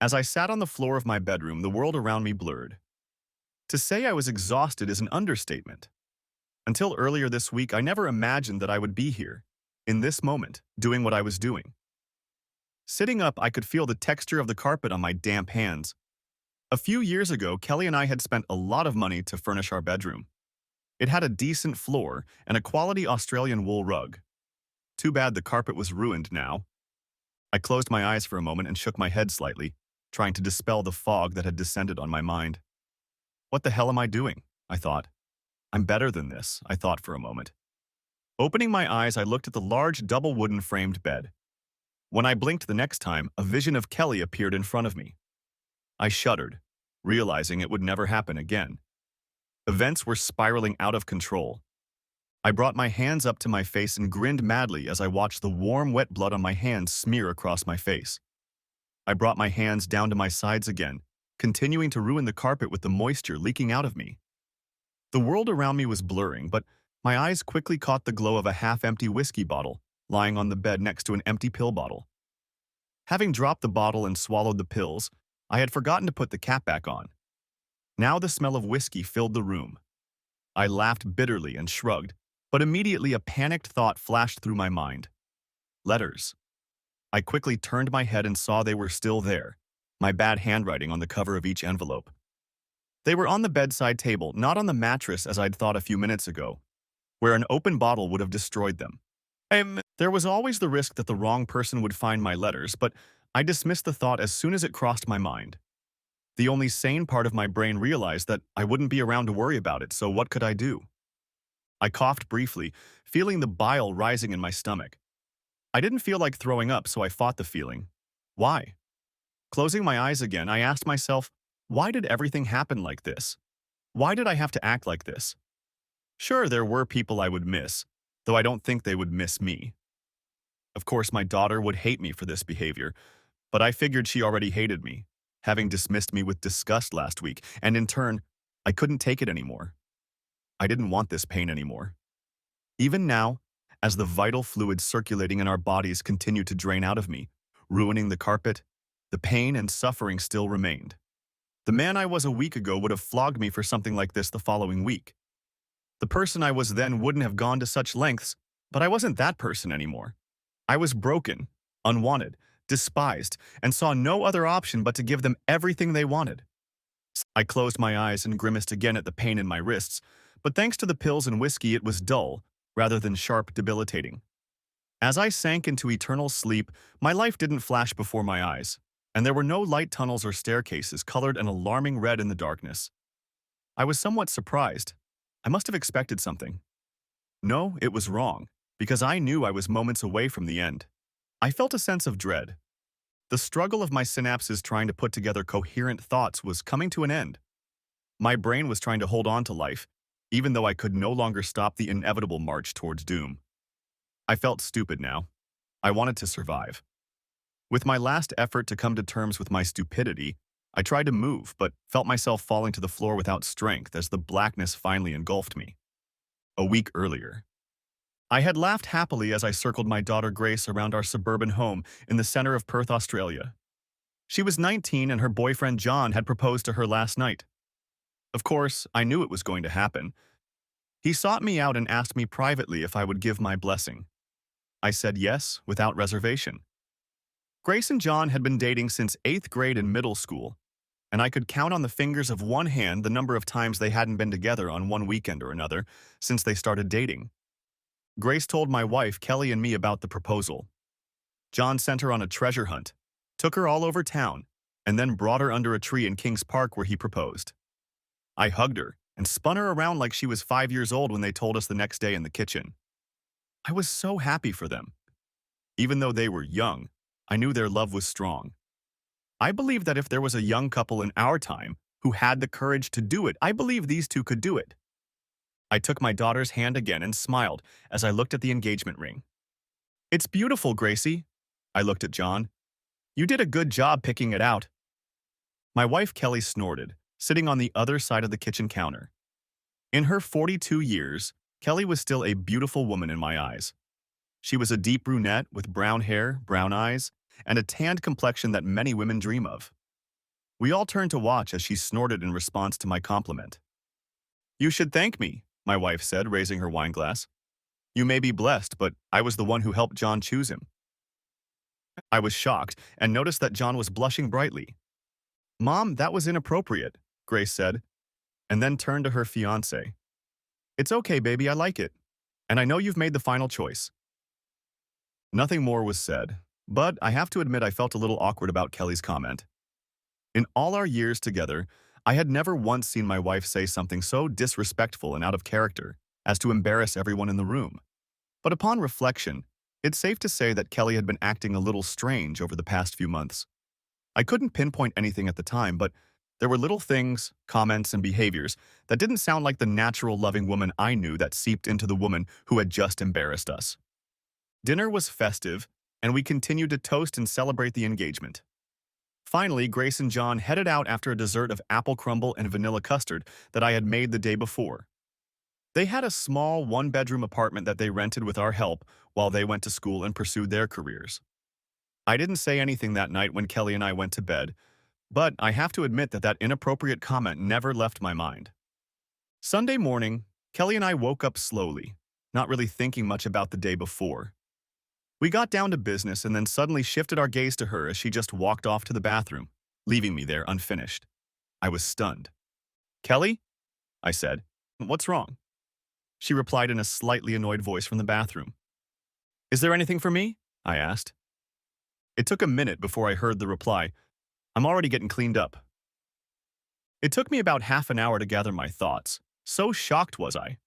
As I sat on the floor of my bedroom, the world around me blurred. To say I was exhausted is an understatement. Until earlier this week, I never imagined that I would be here, in this moment, doing what I was doing. Sitting up, I could feel the texture of the carpet on my damp hands. A few years ago, Kelly and I had spent a lot of money to furnish our bedroom. It had a decent floor and a quality Australian wool rug. Too bad the carpet was ruined now. I closed my eyes for a moment and shook my head slightly, trying to dispel the fog that had descended on my mind. What the hell am I doing? I thought. I'm better than this, I thought for a moment. Opening my eyes, I looked at the large double wooden framed bed. When I blinked the next time, a vision of Kelly appeared in front of me. I shuddered, realizing it would never happen again. Events were spiraling out of control. I brought my hands up to my face and grinned madly as I watched the warm, wet blood on my hands smear across my face. I brought my hands down to my sides again, continuing to ruin the carpet with the moisture leaking out of me. The world around me was blurring, but my eyes quickly caught the glow of a half-empty whiskey bottle lying on the bed next to an empty pill bottle. Having dropped the bottle and swallowed the pills, I had forgotten to put the cap back on. Now the smell of whiskey filled the room. I laughed bitterly and shrugged, but immediately a panicked thought flashed through my mind. Letters. I quickly turned my head and saw they were still there, my bad handwriting on the cover of each envelope. They were on the bedside table, not on the mattress as I'd thought a few minutes ago, where an open bottle would have destroyed them. There was always the risk that the wrong person would find my letters, but I dismissed the thought as soon as it crossed my mind. The only sane part of my brain realized that I wouldn't be around to worry about it, so what could I do? I coughed briefly, feeling the bile rising in my stomach. I didn't feel like throwing up, so I fought the feeling. Why? Closing my eyes again, I asked myself, why did everything happen like this? Why did I have to act like this? Sure, there were people I would miss, though I don't think they would miss me. Of course, my daughter would hate me for this behavior, but I figured she already hated me, having dismissed me with disgust last week, and in turn, I couldn't take it anymore. I didn't want this pain anymore. Even now, as the vital fluids circulating in our bodies continued to drain out of me, ruining the carpet, the pain and suffering still remained. The man I was a week ago would have flogged me for something like this the following week. The person I was then wouldn't have gone to such lengths, but I wasn't that person anymore. I was broken, unwanted, despised, and saw no other option but to give them everything they wanted. I closed my eyes and grimaced again at the pain in my wrists, but thanks to the pills and whiskey it was dull, rather than sharp, debilitating. As I sank into eternal sleep, my life didn't flash before my eyes, and there were no light tunnels or staircases colored an alarming red in the darkness. I was somewhat surprised. I must have expected something. No, it was wrong, because I knew I was moments away from the end. I felt a sense of dread. The struggle of my synapses trying to put together coherent thoughts was coming to an end. My brain was trying to hold on to life, even though I could no longer stop the inevitable march towards doom. I felt stupid now. I wanted to survive. With my last effort to come to terms with my stupidity, I tried to move, but felt myself falling to the floor without strength as the blackness finally engulfed me. A week earlier, I had laughed happily as I circled my daughter Grace around our suburban home in the center of Perth, Australia. She was 19 and her boyfriend John had proposed to her last night. Of course, I knew it was going to happen. He sought me out and asked me privately if I would give my blessing. I said yes, without reservation. Grace and John had been dating since 8th grade in middle school, and I could count on the fingers of one hand the number of times they hadn't been together on one weekend or another since they started dating. Grace told my wife, Kelly, and me about the proposal. John sent her on a treasure hunt, took her all over town, and then brought her under a tree in Kings Park where he proposed. I hugged her and spun her around like she was 5 years old when they told us the next day in the kitchen. I was so happy for them. Even though they were young, I knew their love was strong. I believe that if there was a young couple in our time who had the courage to do it, I believe these two could do it. I took my daughter's hand again and smiled as I looked at the engagement ring. "It's beautiful, Gracie." I looked at John. "You did a good job picking it out." My wife Kelly snorted, sitting on the other side of the kitchen counter. In her 42 years, Kelly was still a beautiful woman in my eyes. She was a deep brunette with brown hair, brown eyes, and a tanned complexion that many women dream of. We all turned to watch as she snorted in response to my compliment. "You should thank me," my wife said, raising her wine glass. "You may be blessed, but I was the one who helped John choose him." I was shocked and noticed that John was blushing brightly. "Mom, that was inappropriate," Grace said, and then turned to her fiancé. "It's okay, baby, I like it. And I know you've made the final choice." Nothing more was said, but I have to admit I felt a little awkward about Kelly's comment. In all our years together, I had never once seen my wife say something so disrespectful and out of character as to embarrass everyone in the room. But upon reflection, it's safe to say that Kelly had been acting a little strange over the past few months. I couldn't pinpoint anything at the time, but there were little things, comments, and behaviors that didn't sound like the natural, loving woman I knew that seeped into the woman who had just embarrassed us. Dinner was festive, and we continued to toast and celebrate the engagement. Finally, Grace and John headed out after a dessert of apple crumble and vanilla custard that I had made the day before. They had a small one-bedroom apartment that they rented with our help while they went to school and pursued their careers. I didn't say anything that night when Kelly and I went to bed, but I have to admit that that inappropriate comment never left my mind. Sunday morning, Kelly and I woke up slowly, not really thinking much about the day before. We got down to business and then suddenly shifted our gaze to her as she just walked off to the bathroom, leaving me there unfinished. I was stunned. "Kelly?" I said. "What's wrong?" She replied in a slightly annoyed voice from the bathroom. "Is there anything for me?" I asked. It took a minute before I heard the reply, "I'm already getting cleaned up." It took me about half an hour to gather my thoughts. So shocked was I.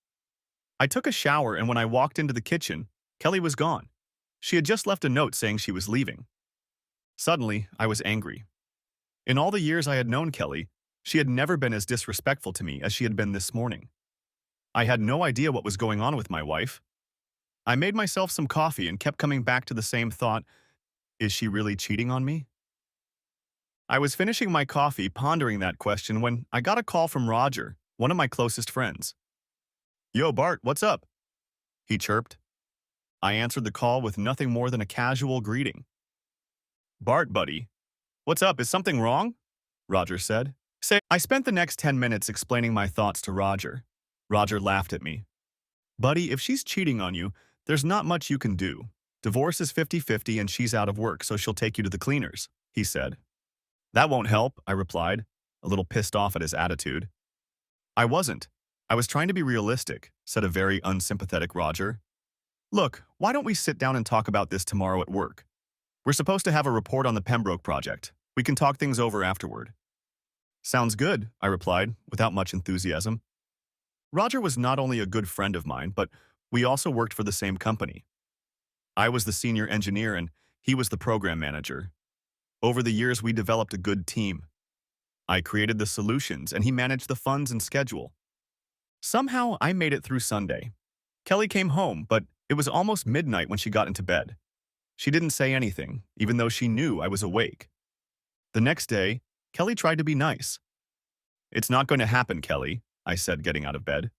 I took a shower, and when I walked into the kitchen, Kelly was gone. She had just left a note saying she was leaving. Suddenly, I was angry. In all the years I had known Kelly, she had never been as disrespectful to me as she had been this morning. I had no idea what was going on with my wife. I made myself some coffee and kept coming back to the same thought, is she really cheating on me? I was finishing my coffee pondering that question when I got a call from Roger, one of my closest friends. "Yo, Bart, what's up?" he chirped. I answered the call with nothing more than a casual greeting. "Bart, buddy. What's up? Is something wrong?" Roger said. I spent the next 10 minutes explaining my thoughts to Roger. Roger laughed at me. "Buddy, if she's cheating on you, there's not much you can do. Divorce is 50-50 and she's out of work, so she'll take you to the cleaners," he said. "That won't help," I replied, a little pissed off at his attitude. "I wasn't. I was trying to be realistic," said a very unsympathetic Roger. "Look, why don't we sit down and talk about this tomorrow at work? We're supposed to have a report on the Pembroke project. We can talk things over afterward." "Sounds good," I replied, without much enthusiasm. Roger was not only a good friend of mine, but we also worked for the same company. I was the senior engineer and he was the program manager. Over the years, we developed a good team. I created the solutions and he managed the funds and schedule. Somehow, I made it through Sunday. Kelly came home, but it was almost midnight when she got into bed. She didn't say anything, even though she knew I was awake. The next day, Kelly tried to be nice. "It's not going to happen, Kelly," I said, getting out of bed.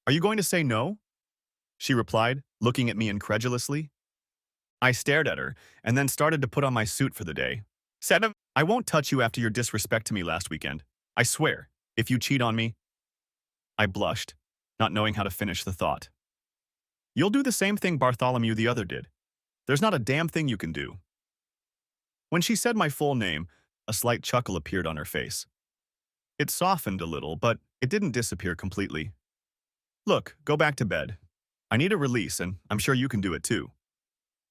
"Are you going to say no?" she replied, looking at me incredulously. I stared at her and then started to put on my suit for the day. "I won't touch you after your disrespect to me last weekend. I swear, if you cheat on me." I blushed, not knowing how to finish the thought. "You'll do the same thing Bartholomew the other did. There's not a damn thing you can do." When she said my full name, a slight chuckle appeared on her face. It softened a little, but it didn't disappear completely. "Look, go back to bed. I need a release, and I'm sure you can do it too."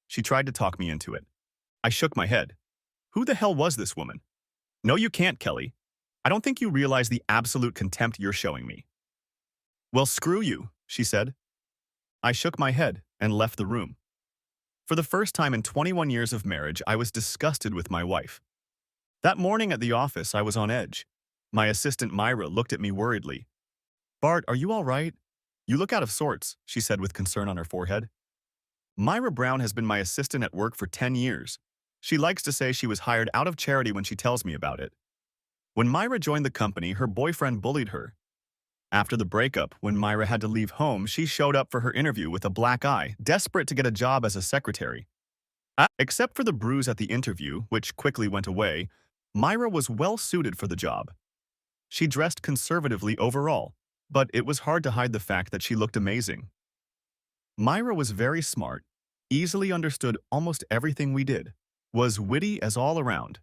She tried to talk me into it. I shook my head. Who the hell was this woman? "No, you can't, Kelly. I don't think you realize the absolute contempt you're showing me." "Well, screw you," she said. I shook my head and left the room. For the first time in 21 years of marriage, I was disgusted with my wife. That morning at the office, I was on edge. My assistant Myra looked at me worriedly. "Bart, are you all right? You look out of sorts," she said with concern on her forehead. Myra Brown has been my assistant at work for 10 years. She likes to say she was hired out of charity when she tells me about it. When Myra joined the company, her boyfriend bullied her. After the breakup, when Myra had to leave home, she showed up for her interview with a black eye, desperate to get a job as a secretary. Except for the bruise at the interview, which quickly went away, Myra was well suited for the job. She dressed conservatively overall, but it was hard to hide the fact that she looked amazing. Myra was very smart, easily understood almost everything we did, was witty as all around.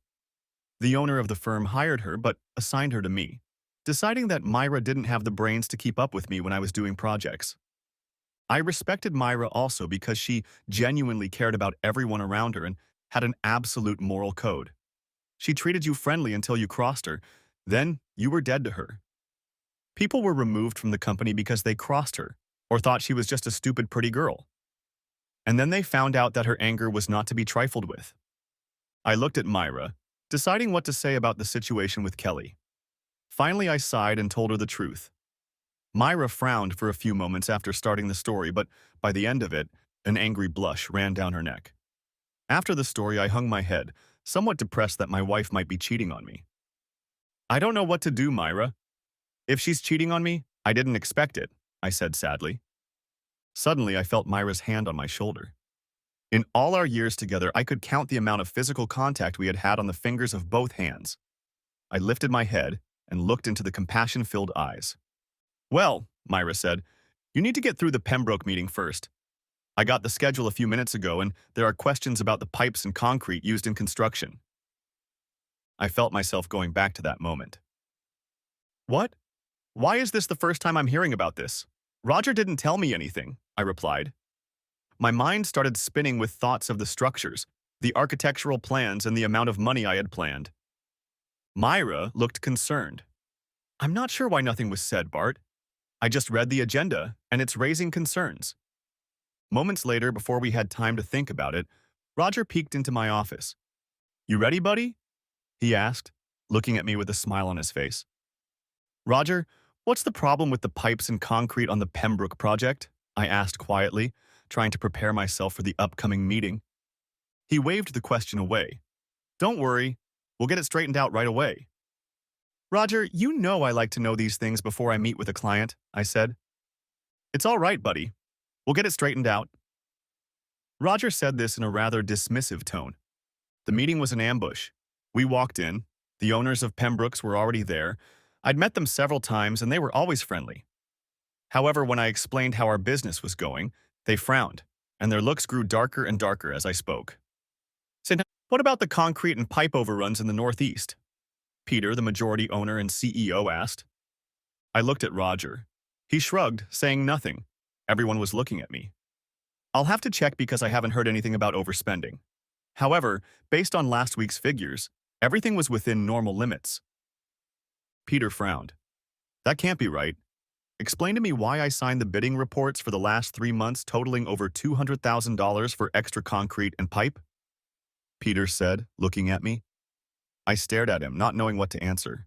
The owner of the firm hired her but assigned her to me, deciding that Myra didn't have the brains to keep up with me when I was doing projects. I respected Myra also because she genuinely cared about everyone around her and had an absolute moral code. She treated you friendly until you crossed her, then you were dead to her. People were removed from the company because they crossed her or thought she was just a stupid pretty girl. And then they found out that her anger was not to be trifled with. I looked at Myra, deciding what to say about the situation with Kelly. Finally, I sighed and told her the truth. Myra frowned for a few moments after starting the story, but by the end of it, an angry blush ran down her neck. After the story, I hung my head, somewhat depressed that my wife might be cheating on me. I don't know what to do, Myra. If she's cheating on me, I didn't expect it, I said sadly. Suddenly, I felt Myra's hand on my shoulder. In all our years together, I could count the amount of physical contact we had had on the fingers of both hands. I lifted my head and looked into the compassion-filled eyes. Well, Myra said, you need to get through the Pembroke meeting first. I got the schedule a few minutes ago and there are questions about the pipes and concrete used in construction. I felt myself going back to that moment. What? Why is this the first time I'm hearing about this? Roger didn't tell me anything, I replied. My mind started spinning with thoughts of the structures, the architectural plans, and the amount of money I had planned. Myra looked concerned. I'm not sure why nothing was said, Bart. I just read the agenda, and it's raising concerns. Moments later, before we had time to think about it, Roger peeked into my office. You ready, buddy? He asked, looking at me with a smile on his face. Roger, what's the problem with the pipes and concrete on the Pembroke project? I asked quietly, trying to prepare myself for the upcoming meeting. He waved the question away. Don't worry, we'll get it straightened out right away. Roger, you know I like to know these things before I meet with a client, I said. It's all right, buddy. We'll get it straightened out. Roger said this in a rather dismissive tone. The meeting was an ambush. We walked in. The owners of Pembroke's were already there. I'd met them several times and they were always friendly. However, when I explained how our business was going, they frowned, and their looks grew darker and darker as I spoke. Said, what about the concrete and pipe overruns in the Northeast? Peter, the majority owner and CEO, asked. I looked at Roger. He shrugged, saying nothing. Everyone was looking at me. I'll have to check because I haven't heard anything about overspending. However, based on last week's figures, everything was within normal limits. Peter frowned. That can't be right. Explain to me why I signed the bidding reports for the last 3 months totaling over $200,000 for extra concrete and pipe? Peter said, looking at me. I stared at him, not knowing what to answer.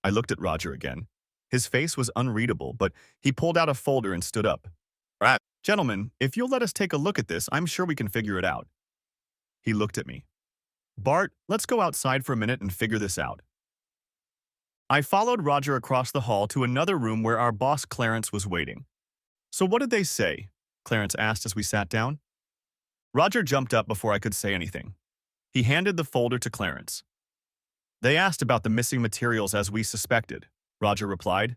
I looked at Roger again. His face was unreadable, but he pulled out a folder and stood up. Right. Gentlemen, if you'll let us take a look at this, I'm sure we can figure it out. He looked at me. Bart, let's go outside for a minute and figure this out. I followed Roger across the hall to another room where our boss Clarence was waiting. So what did they say? Clarence asked as we sat down. Roger jumped up before I could say anything. He handed the folder to Clarence. They asked about the missing materials as we suspected, Roger replied.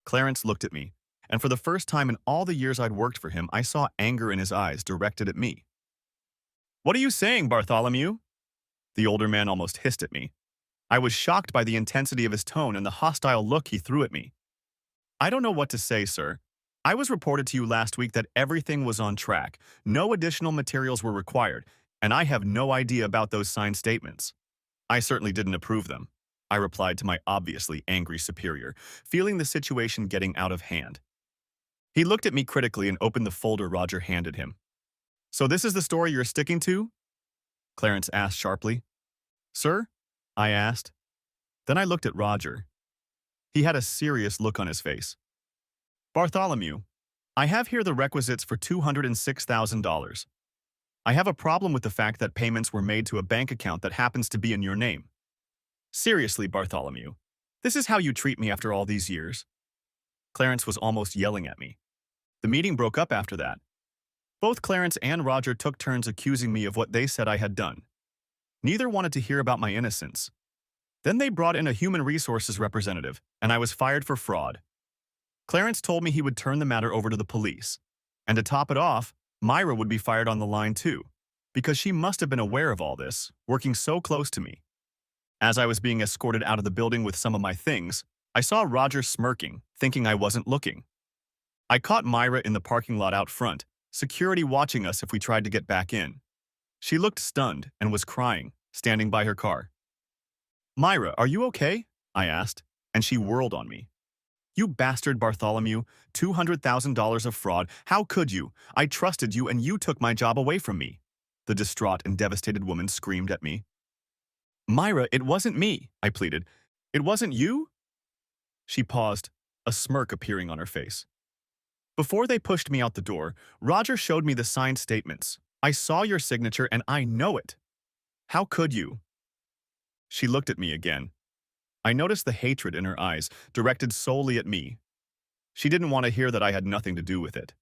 Clarence looked at me, and for the first time in all the years I'd worked for him, I saw anger in his eyes directed at me. What are you saying, Bartholomew? The older man almost hissed at me. I was shocked by the intensity of his tone and the hostile look he threw at me. I don't know what to say, sir. I was reported to you last week that everything was on track, no additional materials were required, and I have no idea about those signed statements. I certainly didn't approve them, I replied to my obviously angry superior, feeling the situation getting out of hand. He looked at me critically and opened the folder Roger handed him. So this is the story you're sticking to? Clarence asked sharply. Sir? I asked. Then I looked at Roger. He had a serious look on his face. Bartholomew, I have here the requisites for $206,000. I have a problem with the fact that payments were made to a bank account that happens to be in your name. Seriously, Bartholomew, this is how you treat me after all these years? Clarence was almost yelling at me. The meeting broke up after that. Both Clarence and Roger took turns accusing me of what they said I had done. Neither wanted to hear about my innocence. Then they brought in a human resources representative, and I was fired for fraud. Clarence told me he would turn the matter over to the police. And to top it off, Myra would be fired on the line too, because she must have been aware of all this, working so close to me. As I was being escorted out of the building with some of my things, I saw Roger smirking, thinking I wasn't looking. I caught Myra in the parking lot out front, security watching us if we tried to get back in. She looked stunned and was crying, standing by her car. "Myra, are you okay?" I asked, and she whirled on me. "You bastard Bartholomew, $200,000 of fraud. How could you? I trusted you and you took my job away from me." The distraught and devastated woman screamed at me. "Myra, it wasn't me," I pleaded. "It wasn't you?" She paused, a smirk appearing on her face. "Before they pushed me out the door, Roger showed me the signed statements. I saw your signature and I know it. How could you?" She looked at me again. I noticed the hatred in her eyes, directed solely at me. She didn't want to hear that I had nothing to do with it.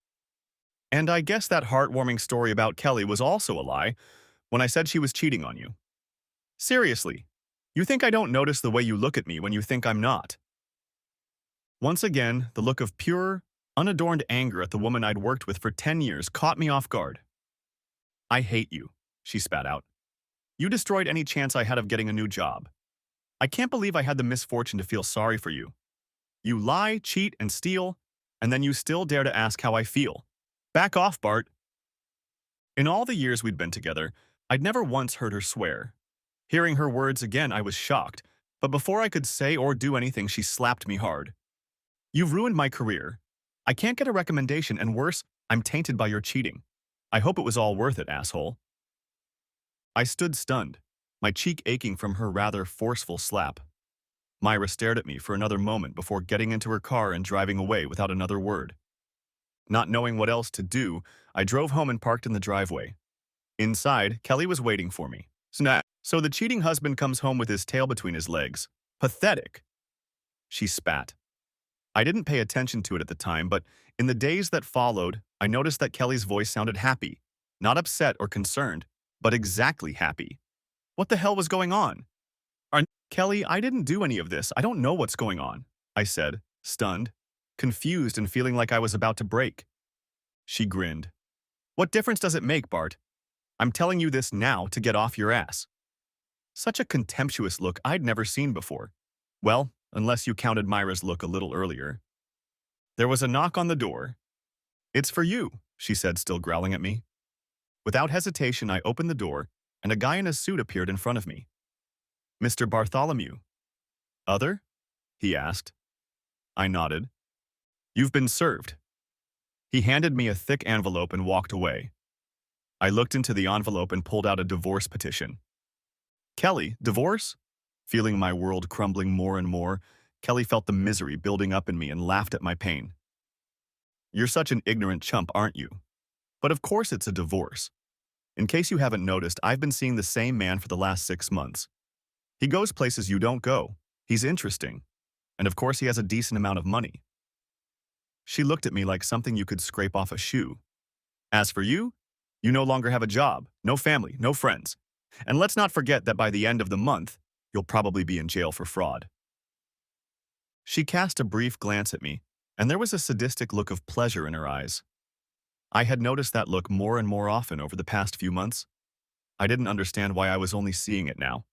And I guess that heartwarming story about Kelly was also a lie when I said she was cheating on you. Seriously, you think I don't notice the way you look at me when you think I'm not? Once again, the look of pure, unadorned anger at the woman I'd worked with for 10 years caught me off guard. "I hate you," she spat out. "You destroyed any chance I had of getting a new job. I can't believe I had the misfortune to feel sorry for you. You lie, cheat, and steal, and then you still dare to ask how I feel. Back off, Bart." In all the years we'd been together, I'd never once heard her swear. Hearing her words again, I was shocked, but before I could say or do anything, she slapped me hard. "You've ruined my career. I can't get a recommendation, and worse, I'm tainted by your cheating. I hope it was all worth it, asshole." I stood stunned, my cheek aching from her rather forceful slap. Myra stared at me for another moment before getting into her car and driving away without another word. Not knowing what else to do, I drove home and parked in the driveway. Inside, Kelly was waiting for me. So the cheating husband comes home with his tail between his legs. Pathetic. She spat. I didn't pay attention to it at the time, but in the days that followed, I noticed that Kelly's voice sounded happy. Not upset or concerned, but exactly happy. What the hell was going on? "Kelly, I didn't do any of this. I don't know what's going on," I said, stunned, confused and feeling like I was about to break. She grinned. "What difference does it make, Bart? I'm telling you this now to get off your ass." Such a contemptuous look I'd never seen before. Well, unless you counted Myra's look a little earlier. There was a knock on the door. "It's for you," she said, still growling at me. Without hesitation, I opened the door, and a guy in a suit appeared in front of me. "Mr. Bartholomew." "Other?" he asked. I nodded. "You've been served." He handed me a thick envelope and walked away. I looked into the envelope and pulled out a divorce petition. "Kelly, divorce?" Feeling my world crumbling more and more, Kelly felt the misery building up in me and laughed at my pain. "You're such an ignorant chump, aren't you? But of course it's a divorce. In case you haven't noticed, I've been seeing the same man for the last 6 months. He goes places you don't go. He's interesting. And of course he has a decent amount of money." She looked at me like something you could scrape off a shoe. "As for you, you no longer have a job, no family, no friends. And let's not forget that by the end of the month, you'll probably be in jail for fraud." She cast a brief glance at me, and there was a sadistic look of pleasure in her eyes. I had noticed that look more and more often over the past few months. I didn't understand why I was only seeing it now.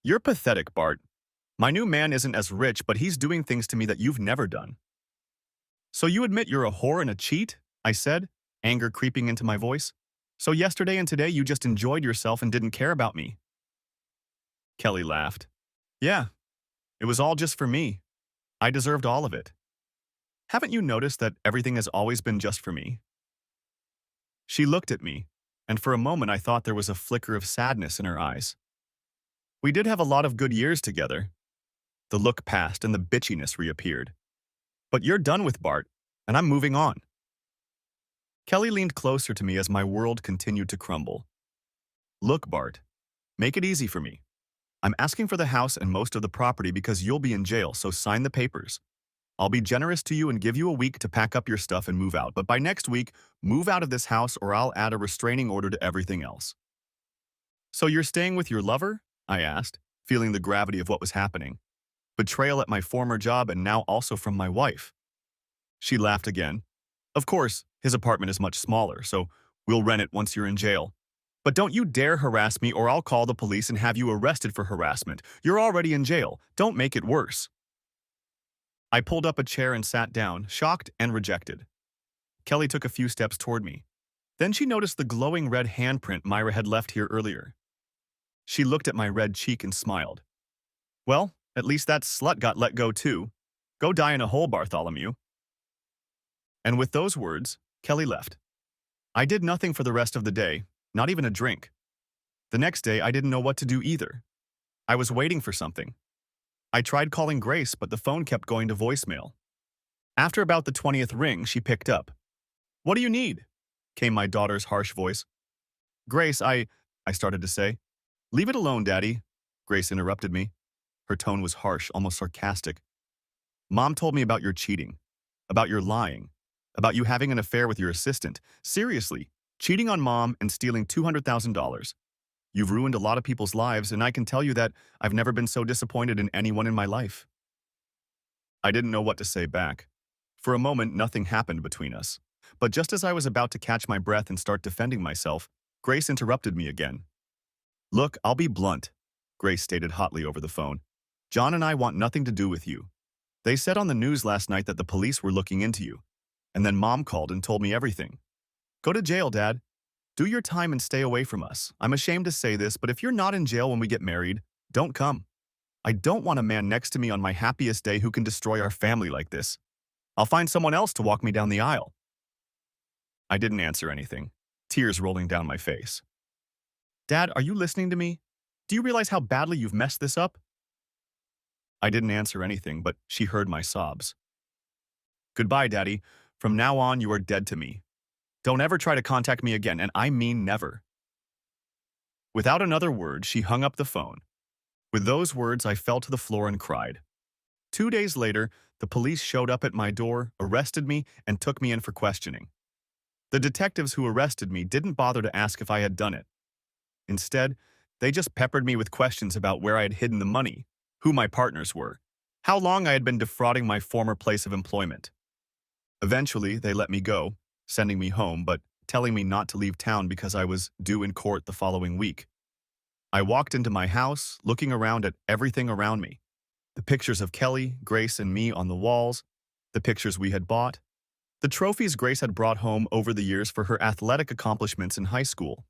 "You're pathetic, Bart. My new man isn't as rich, but he's doing things to me that you've never done." "So you admit you're a whore and a cheat?" I said, anger creeping into my voice. "So yesterday and today you just enjoyed yourself and didn't care about me?" Kelly laughed. "Yeah, it was all just for me. I deserved all of it. Haven't you noticed that everything has always been just for me?" She looked at me, and for a moment I thought there was a flicker of sadness in her eyes. "We did have a lot of good years together." The look passed and the bitchiness reappeared. "But you're done with Bart, and I'm moving on." Kelly leaned closer to me as my world continued to crumble. "Look, Bart, make it easy for me. I'm asking for the house and most of the property because you'll be in jail, so sign the papers. I'll be generous to you and give you a week to pack up your stuff and move out, but by next week, move out of this house or I'll add a restraining order to everything else." So you're staying with your lover? I asked, feeling the gravity of what was happening. Betrayal at my former job and now also from my wife. She laughed again. Of course, his apartment is much smaller, so we'll rent it once you're in jail. But don't you dare harass me or I'll call the police and have you arrested for harassment. You're already in jail. Don't make it worse. I pulled up a chair and sat down, shocked and rejected. Kelly took a few steps toward me. Then she noticed the glowing red handprint Myra had left here earlier. She looked at my red cheek and smiled. Well, at least that slut got let go too. Go die in a hole, Bartholomew. And with those words, Kelly left. I did nothing for the rest of the day, not even a drink. The next day, I didn't know what to do either. I was waiting for something. I tried calling Grace, but the phone kept going to voicemail. After about the 20th ring, she picked up. What do you need? Came my daughter's harsh voice. Grace, I started to say. Leave it alone, Daddy. Grace interrupted me. Her tone was harsh, almost sarcastic. Mom told me about your cheating, about your lying, about you having an affair with your assistant. Seriously, cheating on Mom and stealing $200,000. You've ruined a lot of people's lives, and I can tell you that I've never been so disappointed in anyone in my life. I didn't know what to say back. For a moment, nothing happened between us. But just as I was about to catch my breath and start defending myself, Grace interrupted me again. Look, I'll be blunt, Grace stated hotly over the phone. John and I want nothing to do with you. They said on the news last night that the police were looking into you. And then Mom called and told me everything. Go to jail, Dad. Do your time and stay away from us. I'm ashamed to say this, but if you're not in jail when we get married, don't come. I don't want a man next to me on my happiest day who can destroy our family like this. I'll find someone else to walk me down the aisle. I didn't answer anything, tears rolling down my face. Dad, are you listening to me? Do you realize how badly you've messed this up? I didn't answer anything, but she heard my sobs. Goodbye, Daddy. From now on, you are dead to me. Don't ever try to contact me again, and I mean never. Without another word, she hung up the phone. With those words, I fell to the floor and cried. 2 days later, the police showed up at my door, arrested me, and took me in for questioning. The detectives who arrested me didn't bother to ask if I had done it. Instead, they just peppered me with questions about where I had hidden the money, who my partners were, how long I had been defrauding my former place of employment. Eventually, they let me go, sending me home, but telling me not to leave town because I was due in court the following week. I walked into my house, looking around at everything around me. The pictures of Kelly, Grace, and me on the walls, the pictures we had bought, the trophies Grace had brought home over the years for her athletic accomplishments in high school.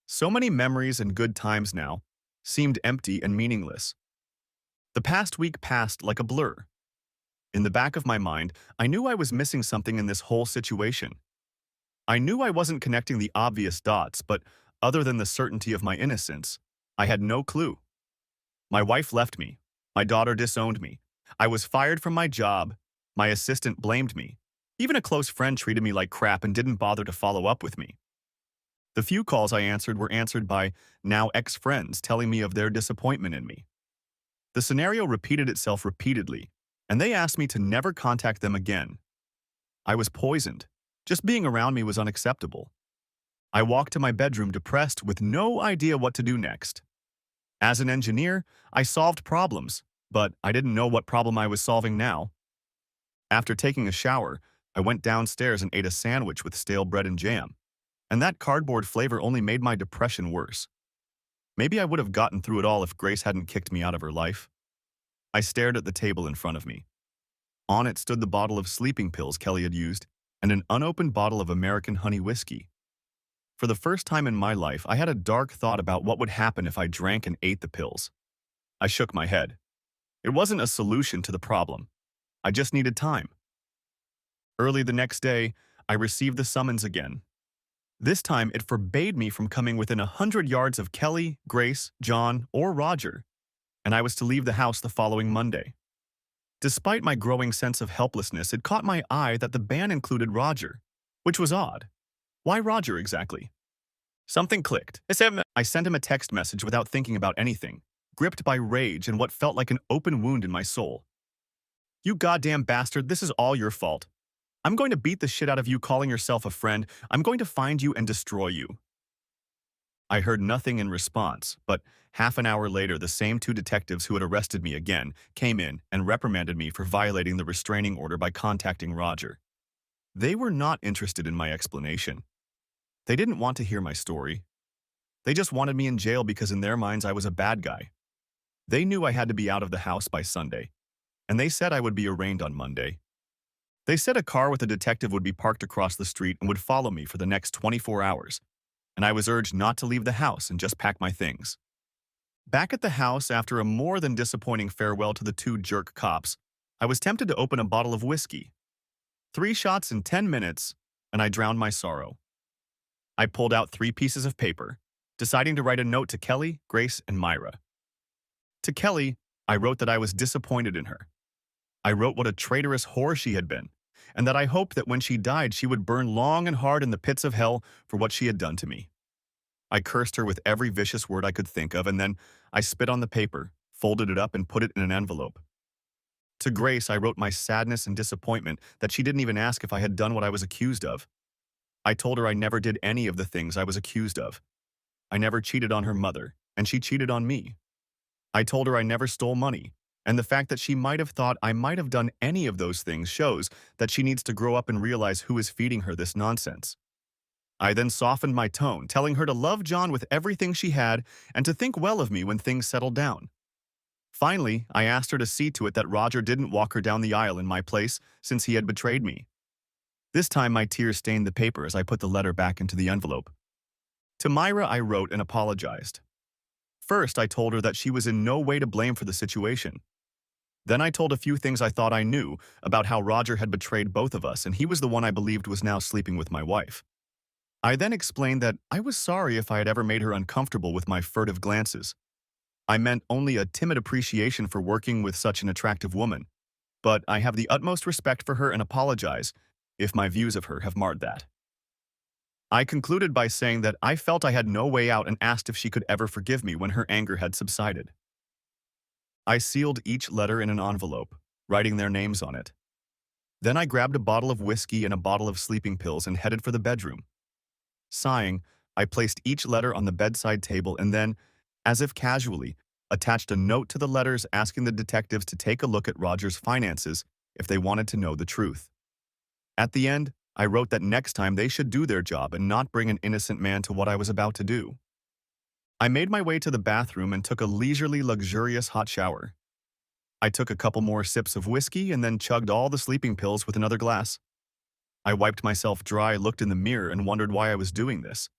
So many memories and good times now seemed empty and meaningless. The past week passed like a blur. In the back of my mind, I knew I was missing something in this whole situation. I knew I wasn't connecting the obvious dots, but other than the certainty of my innocence, I had no clue. My wife left me. My daughter disowned me. I was fired from my job. My assistant blamed me. Even a close friend treated me like crap and didn't bother to follow up with me. The few calls I answered were answered by now ex-friends telling me of their disappointment in me. The scenario repeated itself repeatedly, and they asked me to never contact them again. I was poisoned. Just being around me was unacceptable. I walked to my bedroom depressed with no idea what to do next. As an engineer, I solved problems, but I didn't know what problem I was solving now. After taking a shower, I went downstairs and ate a sandwich with stale bread and jam, and that cardboard flavor only made my depression worse. Maybe I would have gotten through it all if Grace hadn't kicked me out of her life. I stared at the table in front of me. On it stood the bottle of sleeping pills Kelly had used and an unopened bottle of American honey whiskey. For the first time in my life, I had a dark thought about what would happen if I drank and ate the pills. I shook my head. It wasn't a solution to the problem. I just needed time. Early the next day, I received the summons again. This time, it forbade me from coming within 100 yards of Kelly, Grace, John, or Roger, and I was to leave the house the following Monday. Despite my growing sense of helplessness, it caught my eye that the ban included Roger, which was odd. Why Roger exactly? Something clicked. I sent him a text message without thinking about anything, gripped by rage and what felt like an open wound in my soul. You goddamn bastard, this is all your fault. I'm going to beat the shit out of you calling yourself a friend. I'm going to find you and destroy you. I heard nothing in response, but half an hour later, the same two detectives who had arrested me again came in and reprimanded me for violating the restraining order by contacting Roger. They were not interested in my explanation. They didn't want to hear my story. They just wanted me in jail because in their minds I was a bad guy. They knew I had to be out of the house by Sunday, and they said I would be arraigned on Monday. They said a car with a detective would be parked across the street and would follow me for the next 24 hours, and I was urged not to leave the house and just pack my things. Back at the house, after a more than disappointing farewell to the two jerk cops, I was tempted to open a bottle of whiskey. 3 shots in 10 minutes, and I drowned my sorrow. I pulled out 3 pieces of paper, deciding to write a note to Kelly, Grace, and Myra. To Kelly, I wrote that I was disappointed in her. I wrote what a traitorous whore she had been, and that I hoped that when she died she would burn long and hard in the pits of hell for what she had done to me. I cursed her with every vicious word I could think of, and then I spit on the paper, folded it up, and put it in an envelope. To Grace, I wrote my sadness and disappointment that she didn't even ask if I had done what I was accused of. I told her I never did any of the things I was accused of. I never cheated on her mother, and she cheated on me. I told her I never stole money, and the fact that she might have thought I might have done any of those things shows that she needs to grow up and realize who is feeding her this nonsense. I then softened my tone, telling her to love John with everything she had and to think well of me when things settled down. Finally, I asked her to see to it that Roger didn't walk her down the aisle in my place since he had betrayed me. This time my tears stained the paper as I put the letter back into the envelope. To Myra, I wrote and apologized. First, I told her that she was in no way to blame for the situation. Then I told a few things I thought I knew about how Roger had betrayed both of us and he was the one I believed was now sleeping with my wife. I then explained that I was sorry if I had ever made her uncomfortable with my furtive glances. I meant only a timid appreciation for working with such an attractive woman, but I have the utmost respect for her and apologize if my views of her have marred that. I concluded by saying that I felt I had no way out and asked if she could ever forgive me when her anger had subsided. I sealed each letter in an envelope, writing their names on it. Then I grabbed a bottle of whiskey and a bottle of sleeping pills and headed for the bedroom. Sighing, I placed each letter on the bedside table and then, as if casually, attached a note to the letters asking the detectives to take a look at Roger's finances if they wanted to know the truth. At the end, I wrote that next time they should do their job and not bring an innocent man to what I was about to do. I made my way to the bathroom and took a leisurely, luxurious hot shower. I took a couple more sips of whiskey and then chugged all the sleeping pills with another glass. I wiped myself dry, looked in the mirror, and wondered why I was doing this.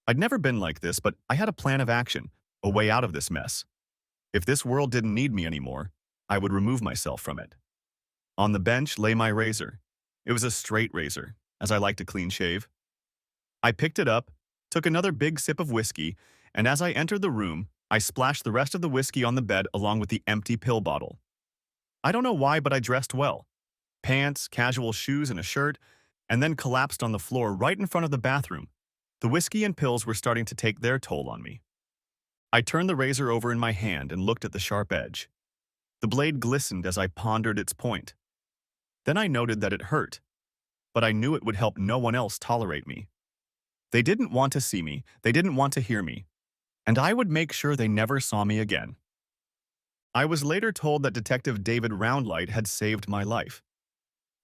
I'd never been like this, but I had a plan of action, a way out of this mess. If this world didn't need me anymore, I would remove myself from it. On the bench lay my razor. It was a straight razor, as I like to clean shave. I picked it up, took another big sip of whiskey, and as I entered the room, I splashed the rest of the whiskey on the bed along with the empty pill bottle. I don't know why, but I dressed well. Pants, casual shoes, and a shirt, and then collapsed on the floor right in front of the bathroom. The whiskey and pills were starting to take their toll on me. I turned the razor over in my hand and looked at the sharp edge. The blade glistened as I pondered its point. Then I noted that it hurt, but I knew it would help no one else tolerate me. They didn't want to see me, they didn't want to hear me, and I would make sure they never saw me again. I was later told that Detective David Roundlight had saved my life.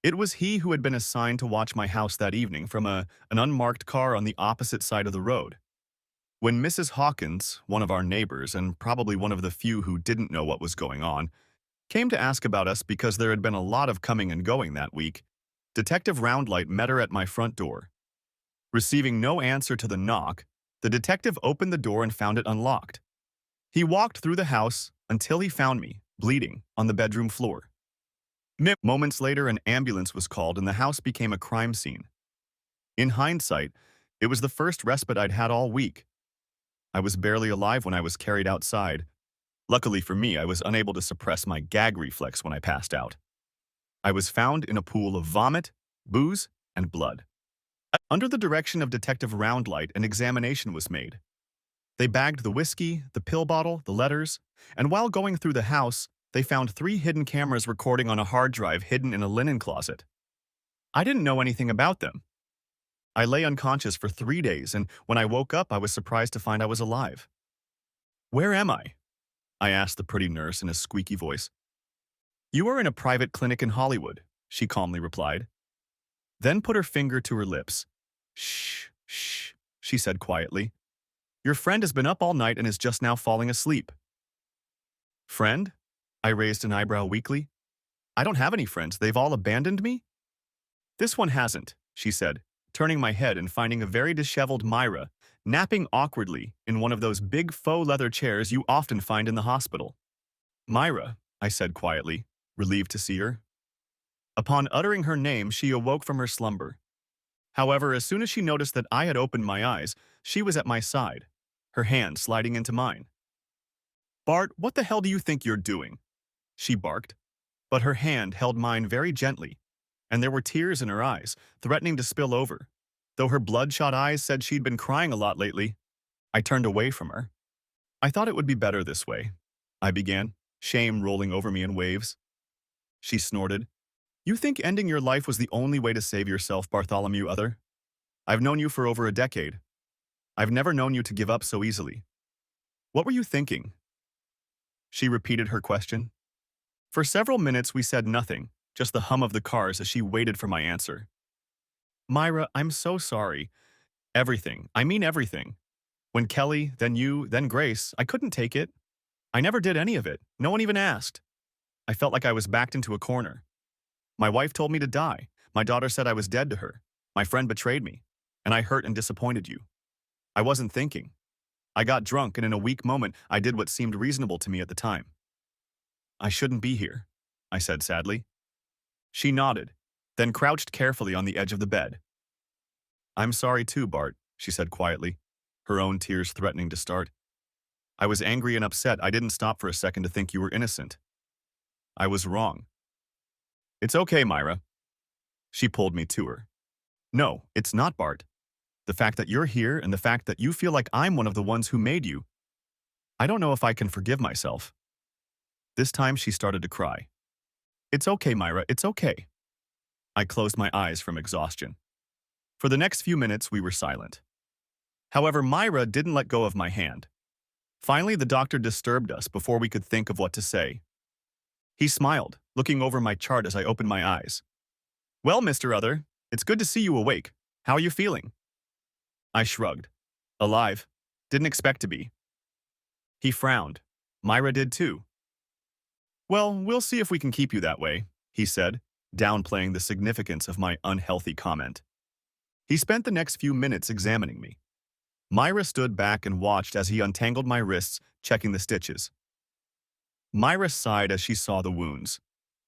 It was he who had been assigned to watch my house that evening from an unmarked car on the opposite side of the road. When Mrs. Hawkins, one of our neighbors and probably one of the few who didn't know what was going on, came to ask about us because there had been a lot of coming and going that week, Detective Roundlight met her at my front door. Receiving no answer to the knock, the detective opened the door and found it unlocked. He walked through the house until he found me, bleeding, on the bedroom floor. Moments later, an ambulance was called and the house became a crime scene. In hindsight, it was the first respite I'd had all week. I was barely alive when I was carried outside. Luckily for me, I was unable to suppress my gag reflex when I passed out. I was found in a pool of vomit, booze, and blood. Under the direction of Detective Roundlight, an examination was made. They bagged the whiskey, the pill bottle, the letters, and while going through the house, they found 3 hidden cameras recording on a hard drive hidden in a linen closet. I didn't know anything about them. I lay unconscious for 3 days, and when I woke up, I was surprised to find I was alive. Where am I? I asked the pretty nurse in a squeaky voice. You are in a private clinic in Hollywood, she calmly replied, then put her finger to her lips. Shh, shh, she said quietly. Your friend has been up all night and is just now falling asleep. Friend? I raised an eyebrow weakly. I don't have any friends. They've all abandoned me? This one hasn't, she said, turning my head and finding a very disheveled Myra, napping awkwardly in one of those big faux leather chairs you often find in the hospital. Myra, I said quietly, relieved to see her. Upon uttering her name, she awoke from her slumber. However, as soon as she noticed that I had opened my eyes, she was at my side, her hand sliding into mine. Bart, what the hell do you think you're doing? She barked, but her hand held mine very gently, and there were tears in her eyes, threatening to spill over. Though her bloodshot eyes said she'd been crying a lot lately, I turned away from her. I thought it would be better this way, I began, shame rolling over me in waves. She snorted. You think ending your life was the only way to save yourself, Bartholomew Other? I've known you for over a decade. I've never known you to give up so easily. What were you thinking? She repeated her question. For several minutes we said nothing, just the hum of the cars as she waited for my answer. Myra, I'm so sorry. Everything. I mean everything. When Kelly, then you, then Grace, I couldn't take it. I never did any of it. No one even asked. I felt like I was backed into a corner. My wife told me to die. My daughter said I was dead to her. My friend betrayed me, and I hurt and disappointed you. I wasn't thinking. I got drunk, and in a weak moment, I did what seemed reasonable to me at the time. I shouldn't be here, I said sadly. She nodded, then crouched carefully on the edge of the bed. I'm sorry too, Bart, she said quietly, her own tears threatening to start. I was angry and upset. I didn't stop for a second to think you were innocent. I was wrong. It's okay, Myra. She pulled me to her. No, it's not, Bart. The fact that you're here and the fact that you feel like I'm one of the ones who made you. I don't know if I can forgive myself. This time she started to cry. It's okay, Myra, it's okay. I closed my eyes from exhaustion. For the next few minutes, we were silent. However, Myra didn't let go of my hand. Finally, the doctor disturbed us before we could think of what to say. He smiled, looking over my chart as I opened my eyes. Well, Mr. Other, it's good to see you awake. How are you feeling? I shrugged. Alive. Didn't expect to be. He frowned. Myra did too. Well, we'll see if we can keep you that way, he said, downplaying the significance of my unhealthy comment. He spent the next few minutes examining me. Myra stood back and watched as he untangled my wrists, checking the stitches. Myra sighed as she saw the wounds.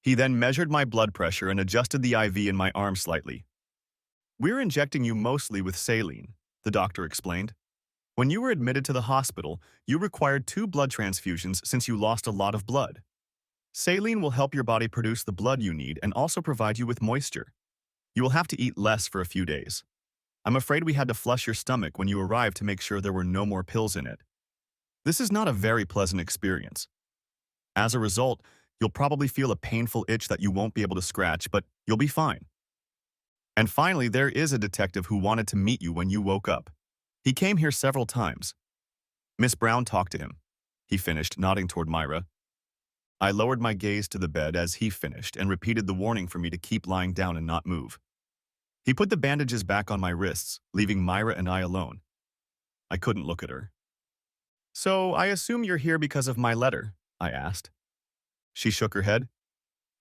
He then measured my blood pressure and adjusted the IV in my arm slightly. We're injecting you mostly with saline, the doctor explained. When you were admitted to the hospital, you required 2 blood transfusions since you lost a lot of blood. Saline will help your body produce the blood you need and also provide you with moisture. You will have to eat less for a few days. I'm afraid we had to flush your stomach when you arrived to make sure there were no more pills in it. This is not a very pleasant experience. As a result, you'll probably feel a painful itch that you won't be able to scratch, but you'll be fine. And finally, there is a detective who wanted to meet you when you woke up. He came here several times. Miss Brown talked to him. He finished, nodding toward Myra. I lowered my gaze to the bed as he finished and repeated the warning for me to keep lying down and not move. He put the bandages back on my wrists, leaving Myra and I alone. I couldn't look at her. So, I assume you're here because of my letter, I asked. She shook her head.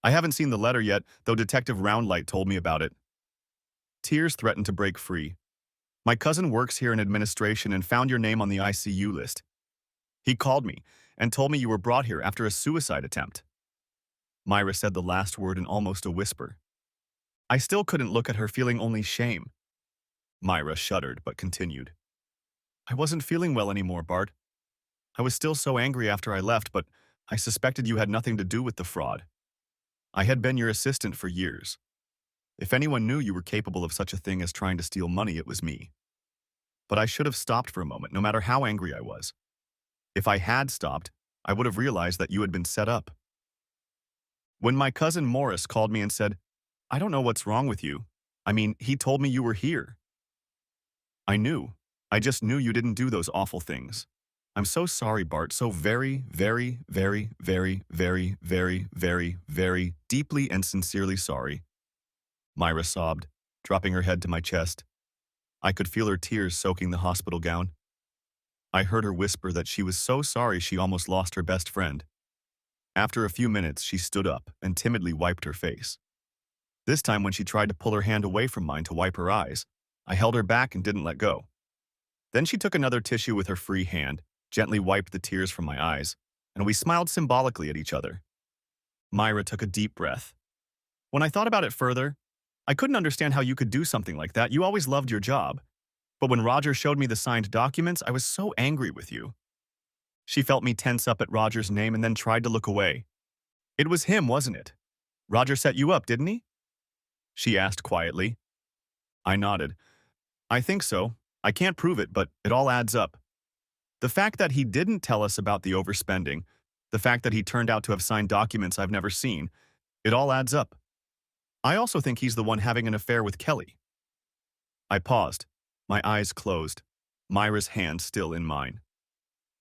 I haven't seen the letter yet, though Detective Roundlight told me about it. Tears threatened to break free. My cousin works here in administration and found your name on the ICU list. He called me and told me you were brought here after a suicide attempt. Myra said the last word in almost a whisper. I still couldn't look at her, feeling only shame. Myra shuddered but continued. I wasn't feeling well anymore, Bart. I was still so angry after I left, but I suspected you had nothing to do with the fraud. I had been your assistant for years. If anyone knew you were capable of such a thing as trying to steal money, it was me. But I should have stopped for a moment, no matter how angry I was. If I had stopped, I would have realized that you had been set up. When my cousin Morris called me and said, I don't know what's wrong with you. I mean, he told me you were here. I knew. I just knew you didn't do those awful things. I'm so sorry, Bart. So very, very, very, very, very, very, very, very deeply and sincerely sorry. Myra sobbed, dropping her head to my chest. I could feel her tears soaking the hospital gown. I heard her whisper that she was so sorry she almost lost her best friend. After a few minutes, she stood up and timidly wiped her face. This time, when she tried to pull her hand away from mine to wipe her eyes, I held her back and didn't let go. Then she took another tissue with her free hand, gently wiped the tears from my eyes, and we smiled symbolically at each other. Myra took a deep breath. When I thought about it further, I couldn't understand how you could do something like that. You always loved your job. But when Roger showed me the signed documents, I was so angry with you. She felt me tense up at Roger's name and then tried to look away. It was him, wasn't it? Roger set you up, didn't he? She asked quietly. I nodded. I think so. I can't prove it, but it all adds up. The fact that he didn't tell us about the overspending, the fact that he turned out to have signed documents I've never seen, it all adds up. I also think he's the one having an affair with Kelly. I paused, my eyes closed, Myra's hand still in mine.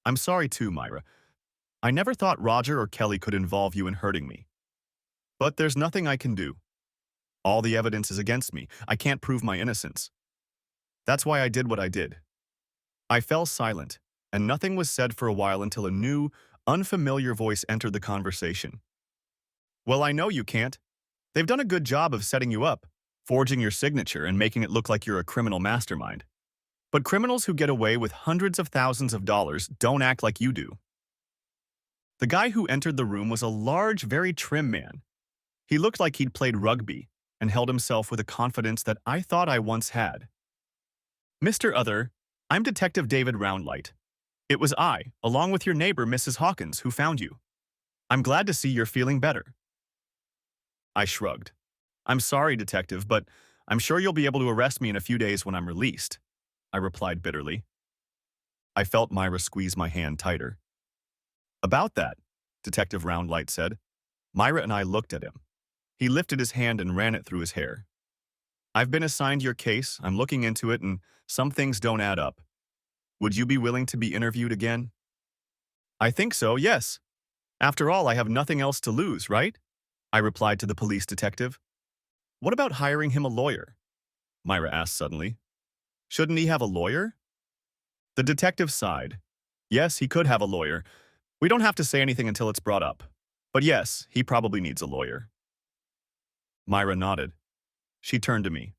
I'm sorry too, Myra. I never thought Roger or Kelly could involve you in hurting me. But there's nothing I can do. All the evidence is against me. I can't prove my innocence. That's why I did what I did. I fell silent, and nothing was said for a while until a new, unfamiliar voice entered the conversation. Well, I know you can't. They've done a good job of setting you up, forging your signature and making it look like you're a criminal mastermind. But criminals who get away with hundreds of thousands of dollars don't act like you do. The guy who entered the room was a large, very trim man. He looked like he'd played rugby and held himself with a confidence that I thought I once had. Mr. Other, I'm Detective David Roundlight. It was I, along with your neighbor, Mrs. Hawkins, who found you. I'm glad to see you're feeling better. I shrugged. I'm sorry, Detective, but I'm sure you'll be able to arrest me in a few days when I'm released, I replied bitterly. I felt Myra squeeze my hand tighter. About that, Detective Roundlight said. Myra and I looked at him. He lifted his hand and ran it through his hair. I've been assigned your case, I'm looking into it, and some things don't add up. Would you be willing to be interviewed again? I think so, yes. After all, I have nothing else to lose, right? I replied to the police detective. What about hiring him a lawyer? Myra asked suddenly. Shouldn't he have a lawyer? The detective sighed. Yes, he could have a lawyer. We don't have to say anything until it's brought up. But yes, he probably needs a lawyer. Myra nodded. She turned to me.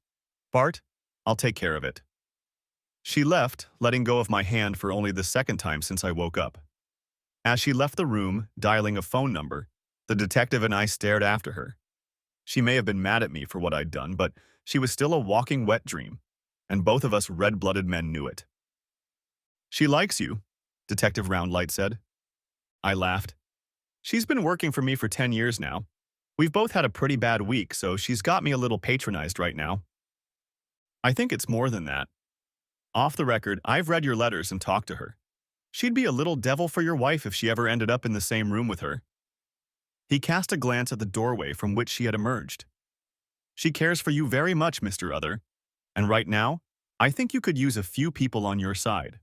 Bart, I'll take care of it. She left, letting go of my hand for only the second time since I woke up. As she left the room, dialing a phone number, the detective and I stared after her. She may have been mad at me for what I'd done, but she was still a walking wet dream, and both of us red-blooded men knew it. She likes you, Detective Roundlight said. I laughed. She's been working for me for 10 years now. We've both had a pretty bad week, so she's got me a little patronized right now. I think it's more than that. Off the record, I've read your letters and talked to her. She'd be a little devil for your wife if she ever ended up in the same room with her. He cast a glance at the doorway from which she had emerged. She cares for you very much, Mr. Other, and right now, I think you could use a few people on your side.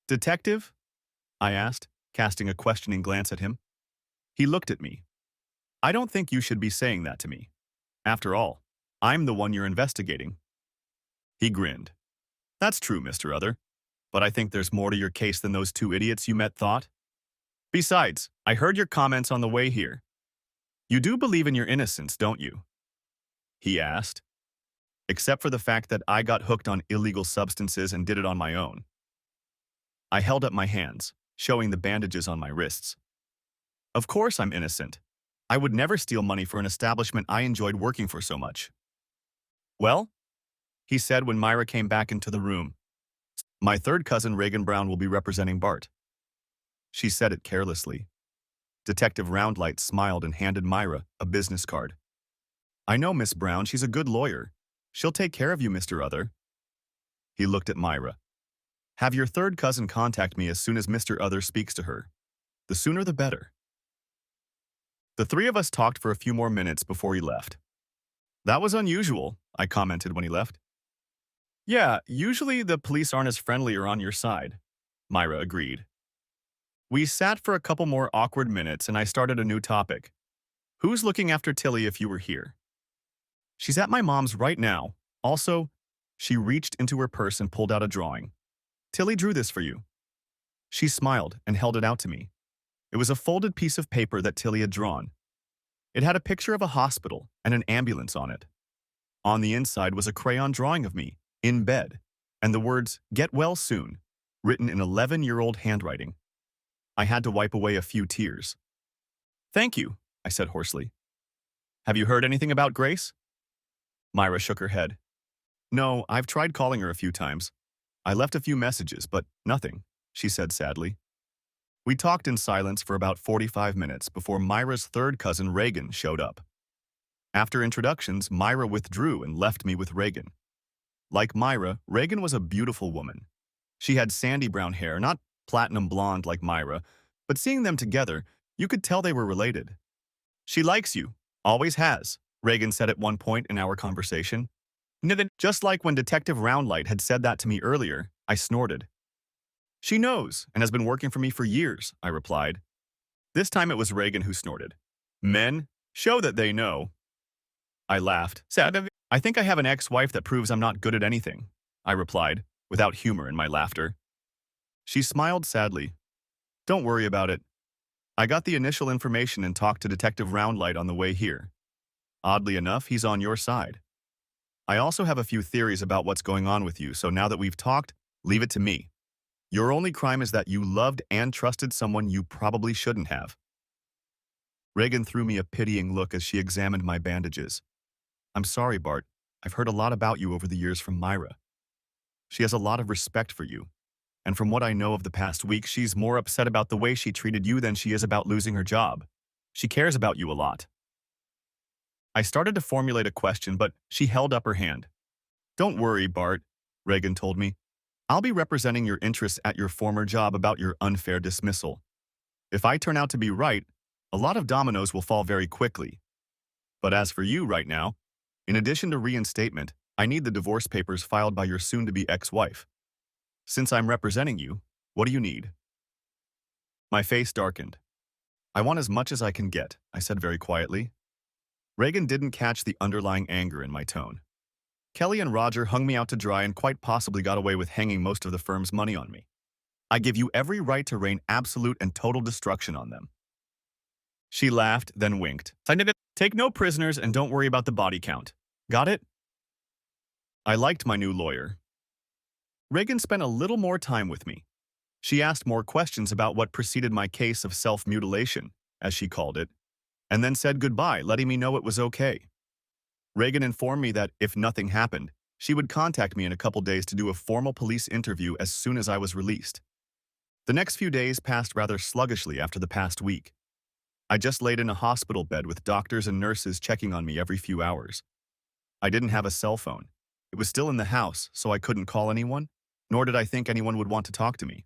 Detective? I asked, casting a questioning glance at him. He looked at me. I don't think you should be saying that to me. After all, I'm the one you're investigating. He grinned. That's true, Mr. Other, but I think there's more to your case than those two idiots you met thought. Besides, I heard your comments on the way here. You do believe in your innocence, don't you? He asked. Except for the fact that I got hooked on illegal substances and did it on my own. I held up my hands, showing the bandages on my wrists. Of course I'm innocent. I would never steal money for an establishment I enjoyed working for so much. Well, he said when Myra came back into the room, my third cousin Reagan Brown will be representing Bart. She said it carelessly. Detective Roundlight smiled and handed Myra a business card. I know Miss Brown, she's a good lawyer. She'll take care of you, Mr. Other. He looked at Myra. Have your third cousin contact me as soon as Mr. Other speaks to her. The sooner the better. The three of us talked for a few more minutes before he left. That was unusual, I commented when he left. Yeah, usually the police aren't as friendly or on your side. Myra agreed. We sat for a couple more awkward minutes and I started a new topic. Who's looking after Tilly if you were here? She's at my mom's right now. Also, she reached into her purse and pulled out a drawing. Tilly drew this for you. She smiled and held it out to me. It was a folded piece of paper that Tilly had drawn. It had a picture of a hospital and an ambulance on it. On the inside was a crayon drawing of me, in bed, and the words, "Get well soon," written in 11-year-old handwriting. I had to wipe away a few tears. Thank you, I said hoarsely. Have you heard anything about Grace? Myra shook her head. No, I've tried calling her a few times. I left a few messages, but nothing, she said sadly. We talked in silence for about 45 minutes before Myra's third cousin, Reagan, showed up. After introductions, Myra withdrew and left me with Reagan. Like Myra, Reagan was a beautiful woman. She had sandy brown hair, not platinum blonde like Myra, but seeing them together, you could tell they were related. She likes you, always has, Reagan said at one point in our conversation. Just like when Detective Roundlight had said that to me earlier, I snorted. She knows and has been working for me for years, I replied. This time it was Reagan who snorted. Men show that they know. I laughed. I think I have an ex-wife that proves I'm not good at anything, I replied, without humor in my laughter. She smiled sadly. Don't worry about it. I got the initial information and talked to Detective Roundlight on the way here. Oddly enough, he's on your side. I also have a few theories about what's going on with you, so now that we've talked, leave it to me. Your only crime is that you loved and trusted someone you probably shouldn't have. Reagan threw me a pitying look as she examined my bandages. I'm sorry, Bart. I've heard a lot about you over the years from Myra. She has a lot of respect for you. And from what I know of the past week, she's more upset about the way she treated you than she is about losing her job. She cares about you a lot. I started to formulate a question, but she held up her hand. Don't worry, Bart, Reagan told me. I'll be representing your interests at your former job about your unfair dismissal. If I turn out to be right, a lot of dominoes will fall very quickly. But as for you right now, in addition to reinstatement, I need the divorce papers filed by your soon-to-be ex-wife. Since I'm representing you, what do you need? My face darkened. I want as much as I can get, I said very quietly. Reagan didn't catch the underlying anger in my tone. Kelly and Roger hung me out to dry and quite possibly got away with hanging most of the firm's money on me. I give you every right to rain absolute and total destruction on them. She laughed, then winked. Take no prisoners and don't worry about the body count. Got it? I liked my new lawyer. Reagan spent a little more time with me. She asked more questions about what preceded my case of self-mutilation, as she called it, and then said goodbye, letting me know it was okay. Reagan informed me that if nothing happened, she would contact me in a couple days to do a formal police interview as soon as I was released. The next few days passed rather sluggishly after the past week. I just laid in a hospital bed with doctors and nurses checking on me every few hours. I didn't have a cell phone. It was still in the house, so I couldn't call anyone, nor did I think anyone would want to talk to me.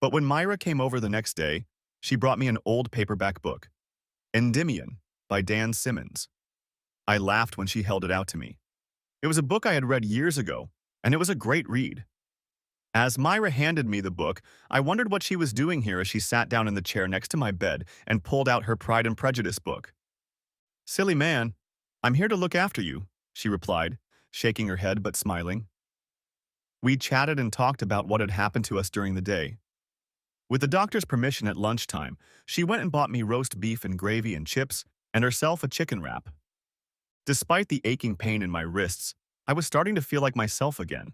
But when Myra came over the next day, she brought me an old paperback book, Endymion by Dan Simmons. I laughed when she held it out to me. It was a book I had read years ago, and it was a great read. As Myra handed me the book, I wondered what she was doing here as she sat down in the chair next to my bed and pulled out her Pride and Prejudice book. Silly man, I'm here to look after you, she replied, shaking her head but smiling. We chatted and talked about what had happened to us during the day. With the doctor's permission at lunchtime, she went and bought me roast beef and gravy and chips, and herself a chicken wrap. Despite the aching pain in my wrists, I was starting to feel like myself again.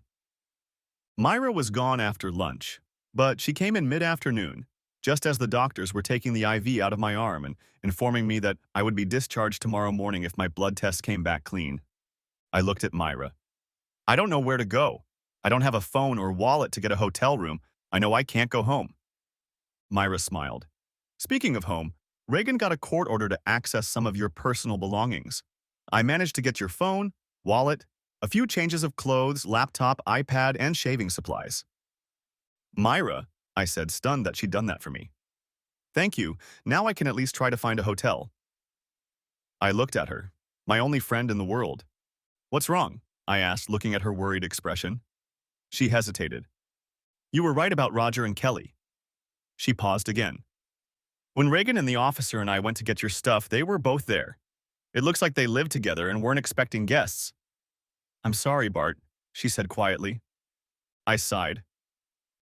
Myra was gone after lunch, but she came in mid-afternoon, just as the doctors were taking the IV out of my arm and informing me that I would be discharged tomorrow morning if my blood tests came back clean. I looked at Myra. I don't know where to go. I don't have a phone or wallet to get a hotel room. I know I can't go home. Myra smiled. Speaking of home, Reagan got a court order to access some of your personal belongings. I managed to get your phone, wallet, a few changes of clothes, laptop, iPad, and shaving supplies. Myra, I said, stunned that she'd done that for me. Thank you. Now I can at least try to find a hotel. I looked at her, my only friend in the world. What's wrong? I asked, looking at her worried expression. She hesitated. You were right about Roger and Kelly. She paused again. When Reagan and the officer and I went to get your stuff, they were both there. It looks like they lived together and weren't expecting guests. I'm sorry, Bart, she said quietly. I sighed.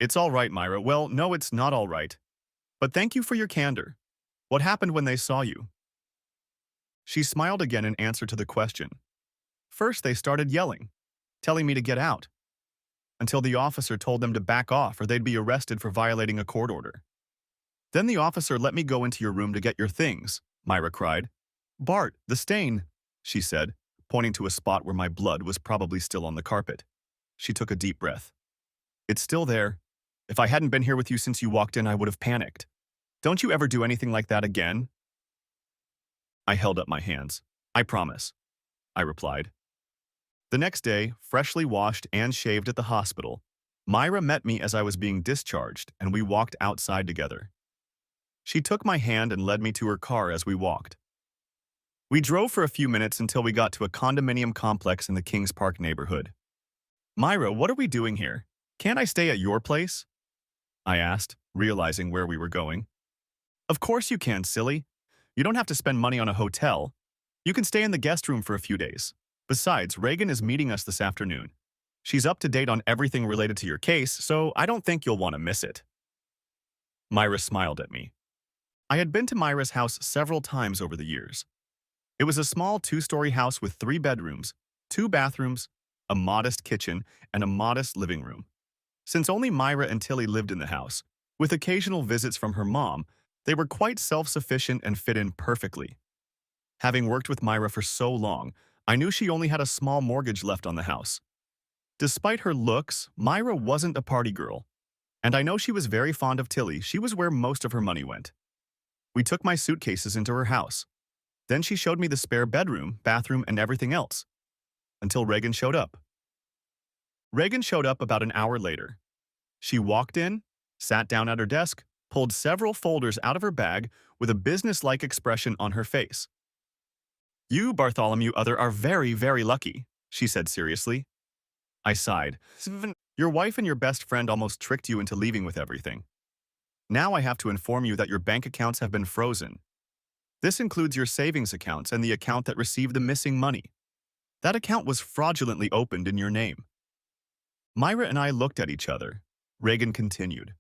It's all right, Myra. Well, no, it's not all right. But thank you for your candor. What happened when they saw you? She smiled again in answer to the question. First, they started yelling, telling me to get out, until the officer told them to back off or they'd be arrested for violating a court order. Then the officer let me go into your room to get your things, Myra cried. Bart, the stain, she said, pointing to a spot where my blood was probably still on the carpet. She took a deep breath. It's still there. If I hadn't been here with you since you walked in, I would have panicked. Don't you ever do anything like that again? I held up my hands. I promise, I replied. The next day, freshly washed and shaved at the hospital, Myra met me as I was being discharged and we walked outside together. She took my hand and led me to her car as we walked. We drove for a few minutes until we got to a condominium complex in the Kings Park neighborhood. Myra, what are we doing here? Can't I stay at your place? I asked, realizing where we were going. Of course you can, silly. You don't have to spend money on a hotel. You can stay in the guest room for a few days. Besides, Reagan is meeting us this afternoon. She's up to date on everything related to your case, so I don't think you'll want to miss it. Myra smiled at me. I had been to Myra's house several times over the years. It was a small 2-story house with 3 bedrooms, 2 bathrooms, a modest kitchen, and a modest living room. Since only Myra and Tilly lived in the house, with occasional visits from her mom, they were quite self-sufficient and fit in perfectly. Having worked with Myra for so long, I knew she only had a small mortgage left on the house. Despite her looks, Myra wasn't a party girl, and I know she was very fond of Tilly. She was where most of her money went. We took my suitcases into her house. Then she showed me the spare bedroom, bathroom, and everything else, until Reagan showed up. Reagan showed up about an hour later. She walked in, sat down at her desk, pulled several folders out of her bag with a business-like expression on her face. You, Bartholomew Other, are very, very lucky, she said seriously. I sighed. Your wife and your best friend almost tricked you into leaving with everything. Now I have to inform you that your bank accounts have been frozen. This includes your savings accounts and the account that received the missing money. That account was fraudulently opened in your name. Myra and I looked at each other. Reagan continued.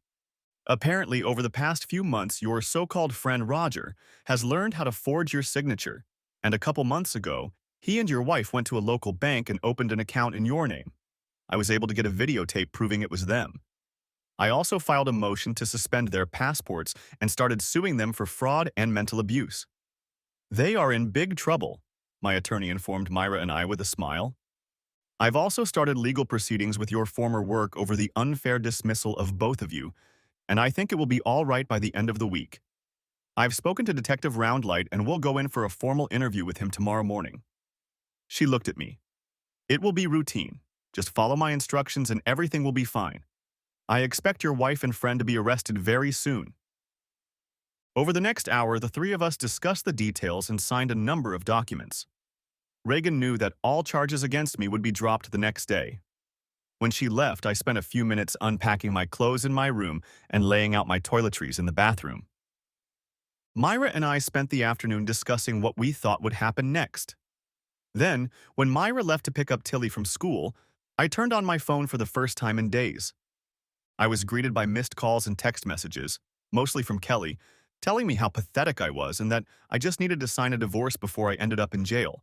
Apparently, over the past few months, your so-called friend Roger has learned how to forge your signature, and a couple months ago, he and your wife went to a local bank and opened an account in your name. I was able to get a videotape proving it was them. I also filed a motion to suspend their passports and started suing them for fraud and mental abuse. They are in big trouble, my attorney informed Myra and I with a smile. I've also started legal proceedings with your former work over the unfair dismissal of both of you, and I think it will be all right by the end of the week. I've spoken to Detective Roundlight and we'll go in for a formal interview with him tomorrow morning. She looked at me. It will be routine. Just follow my instructions and everything will be fine. I expect your wife and friend to be arrested very soon. Over the next hour, the 3 of us discussed the details and signed a number of documents. Reagan knew that all charges against me would be dropped the next day. When she left, I spent a few minutes unpacking my clothes in my room and laying out my toiletries in the bathroom. Myra and I spent the afternoon discussing what we thought would happen next. Then, when Myra left to pick up Tilly from school, I turned on my phone for the first time in days. I was greeted by missed calls and text messages, mostly from Kelly, telling me how pathetic I was and that I just needed to sign a divorce before I ended up in jail.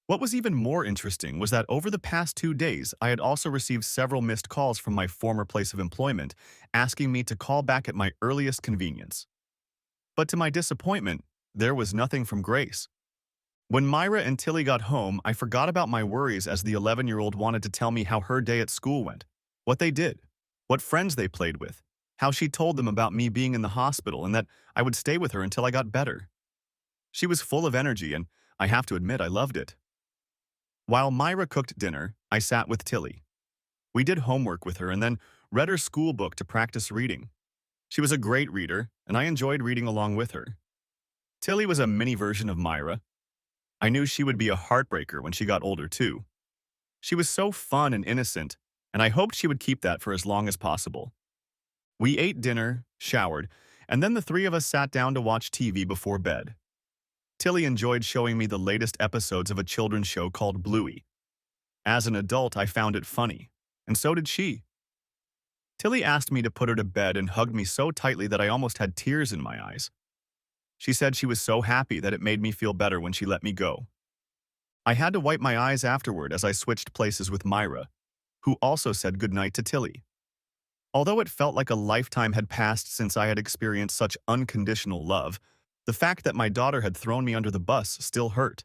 What was even more interesting was that over the past 2 days, I had also received several missed calls from my former place of employment, asking me to call back at my earliest convenience. But to my disappointment, there was nothing from Grace. When Myra and Tilly got home, I forgot about my worries as the 11-year-old wanted to tell me how her day at school went, what they did, what friends they played with, how she told them about me being in the hospital and that I would stay with her until I got better. She was full of energy and, I have to admit, I loved it. While Myra cooked dinner, I sat with Tilly. We did homework with her and then read her school book to practice reading. She was a great reader, and I enjoyed reading along with her. Tilly was a mini version of Myra. I knew she would be a heartbreaker when she got older, too. She was so fun and innocent, and I hoped she would keep that for as long as possible. We ate dinner, showered, and then the three of us sat down to watch TV before bed. Tilly enjoyed showing me the latest episodes of a children's show called Bluey. As an adult, I found it funny, and so did she. Tilly asked me to put her to bed and hugged me so tightly that I almost had tears in my eyes. She said she was so happy that it made me feel better when she let me go. I had to wipe my eyes afterward as I switched places with Myra, who also said goodnight to Tilly. Although it felt like a lifetime had passed since I had experienced such unconditional love, the fact that my daughter had thrown me under the bus still hurt.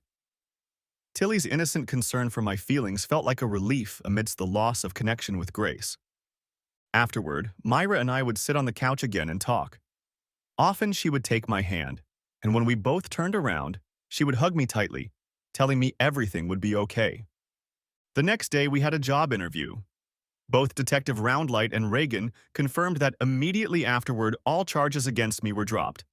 Tilly's innocent concern for my feelings felt like a relief amidst the loss of connection with Grace. Afterward, Myra and I would sit on the couch again and talk. Often she would take my hand, and when we both turned around, she would hug me tightly, telling me everything would be okay. The next day we had a job interview. Both Detective Roundlight and Reagan confirmed that immediately afterward all charges against me were dropped.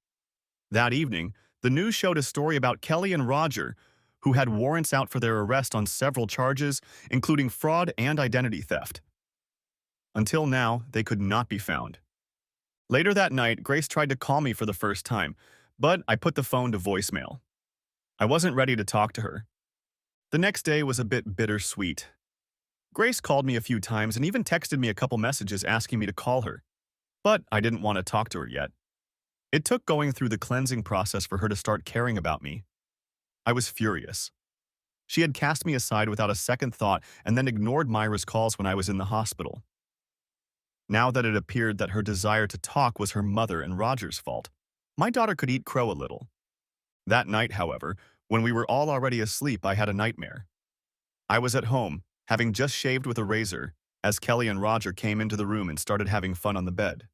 That evening, the news showed a story about Kelly and Roger, who had warrants out for their arrest on several charges, including fraud and identity theft. Until now, they could not be found. Later that night, Grace tried to call me for the first time, but I put the phone to voicemail. I wasn't ready to talk to her. The next day was a bit bittersweet. Grace called me a few times and even texted me a couple messages asking me to call her, but I didn't want to talk to her yet. It took going through the cleansing process for her to start caring about me. I was furious. She had cast me aside without a second thought and then ignored Myra's calls when I was in the hospital. Now that it appeared that her desire to talk was her mother and Roger's fault, my daughter could eat crow a little. That night, however, when we were all already asleep, I had a nightmare. I was at home, having just shaved with a razor, as Kelly and Roger came into the room and started having fun on the bed.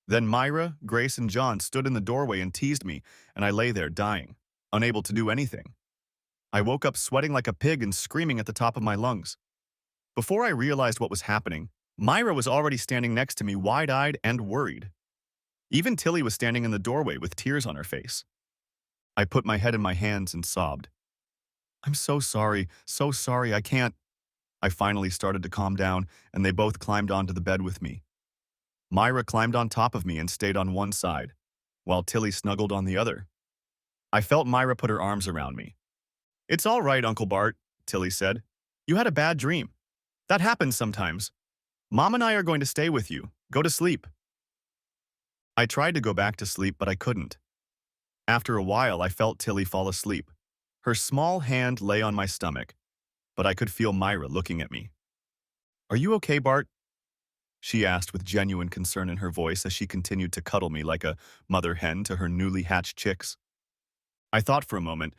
Then Myra, Grace, and John stood in the doorway and teased me, and I lay there dying, unable to do anything. I woke up sweating like a pig and screaming at the top of my lungs. Before I realized what was happening, Myra was already standing next to me, wide-eyed and worried. Even Tilly was standing in the doorway with tears on her face. I put my head in my hands and sobbed. "I'm so sorry, I can't." I finally started to calm down, and they both climbed onto the bed with me. Myra climbed on top of me and stayed on one side, while Tilly snuggled on the other. I felt Myra put her arms around me. "It's all right, Uncle Bart," Tilly said. "You had a bad dream. That happens sometimes. Mom and I are going to stay with you. Go to sleep." I tried to go back to sleep, but I couldn't. After a while, I felt Tilly fall asleep. Her small hand lay on my stomach, but I could feel Myra looking at me. "Are you okay, Bart?" she asked with genuine concern in her voice as she continued to cuddle me like a mother hen to her newly hatched chicks. I thought for a moment.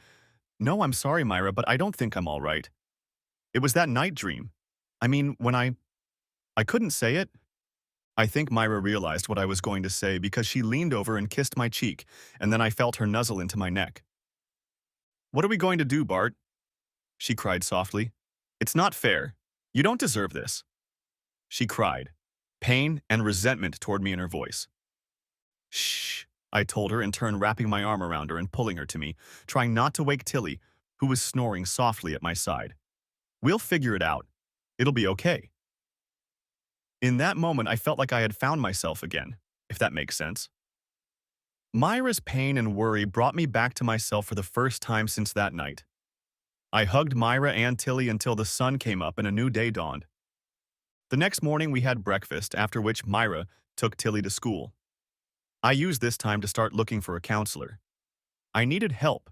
"No, I'm sorry, Myra, but I don't think I'm all right. It was that night dream. I mean, when I couldn't say it." I think Myra realized what I was going to say because she leaned over and kissed my cheek, and then I felt her nuzzle into my neck. "What are we going to do, Bart?" she cried softly. "It's not fair. You don't deserve this." She cried, pain and resentment toward me in her voice. "Shh," I told her in turn, wrapping my arm around her and pulling her to me, trying not to wake Tilly, who was snoring softly at my side. "We'll figure it out. It'll be okay." In that moment, I felt like I had found myself again, if that makes sense. Myra's pain and worry brought me back to myself for the first time since that night. I hugged Myra and Tilly until the sun came up and a new day dawned. The next morning we had breakfast, after which Myra took Tilly to school. I used this time to start looking for a counselor. I needed help.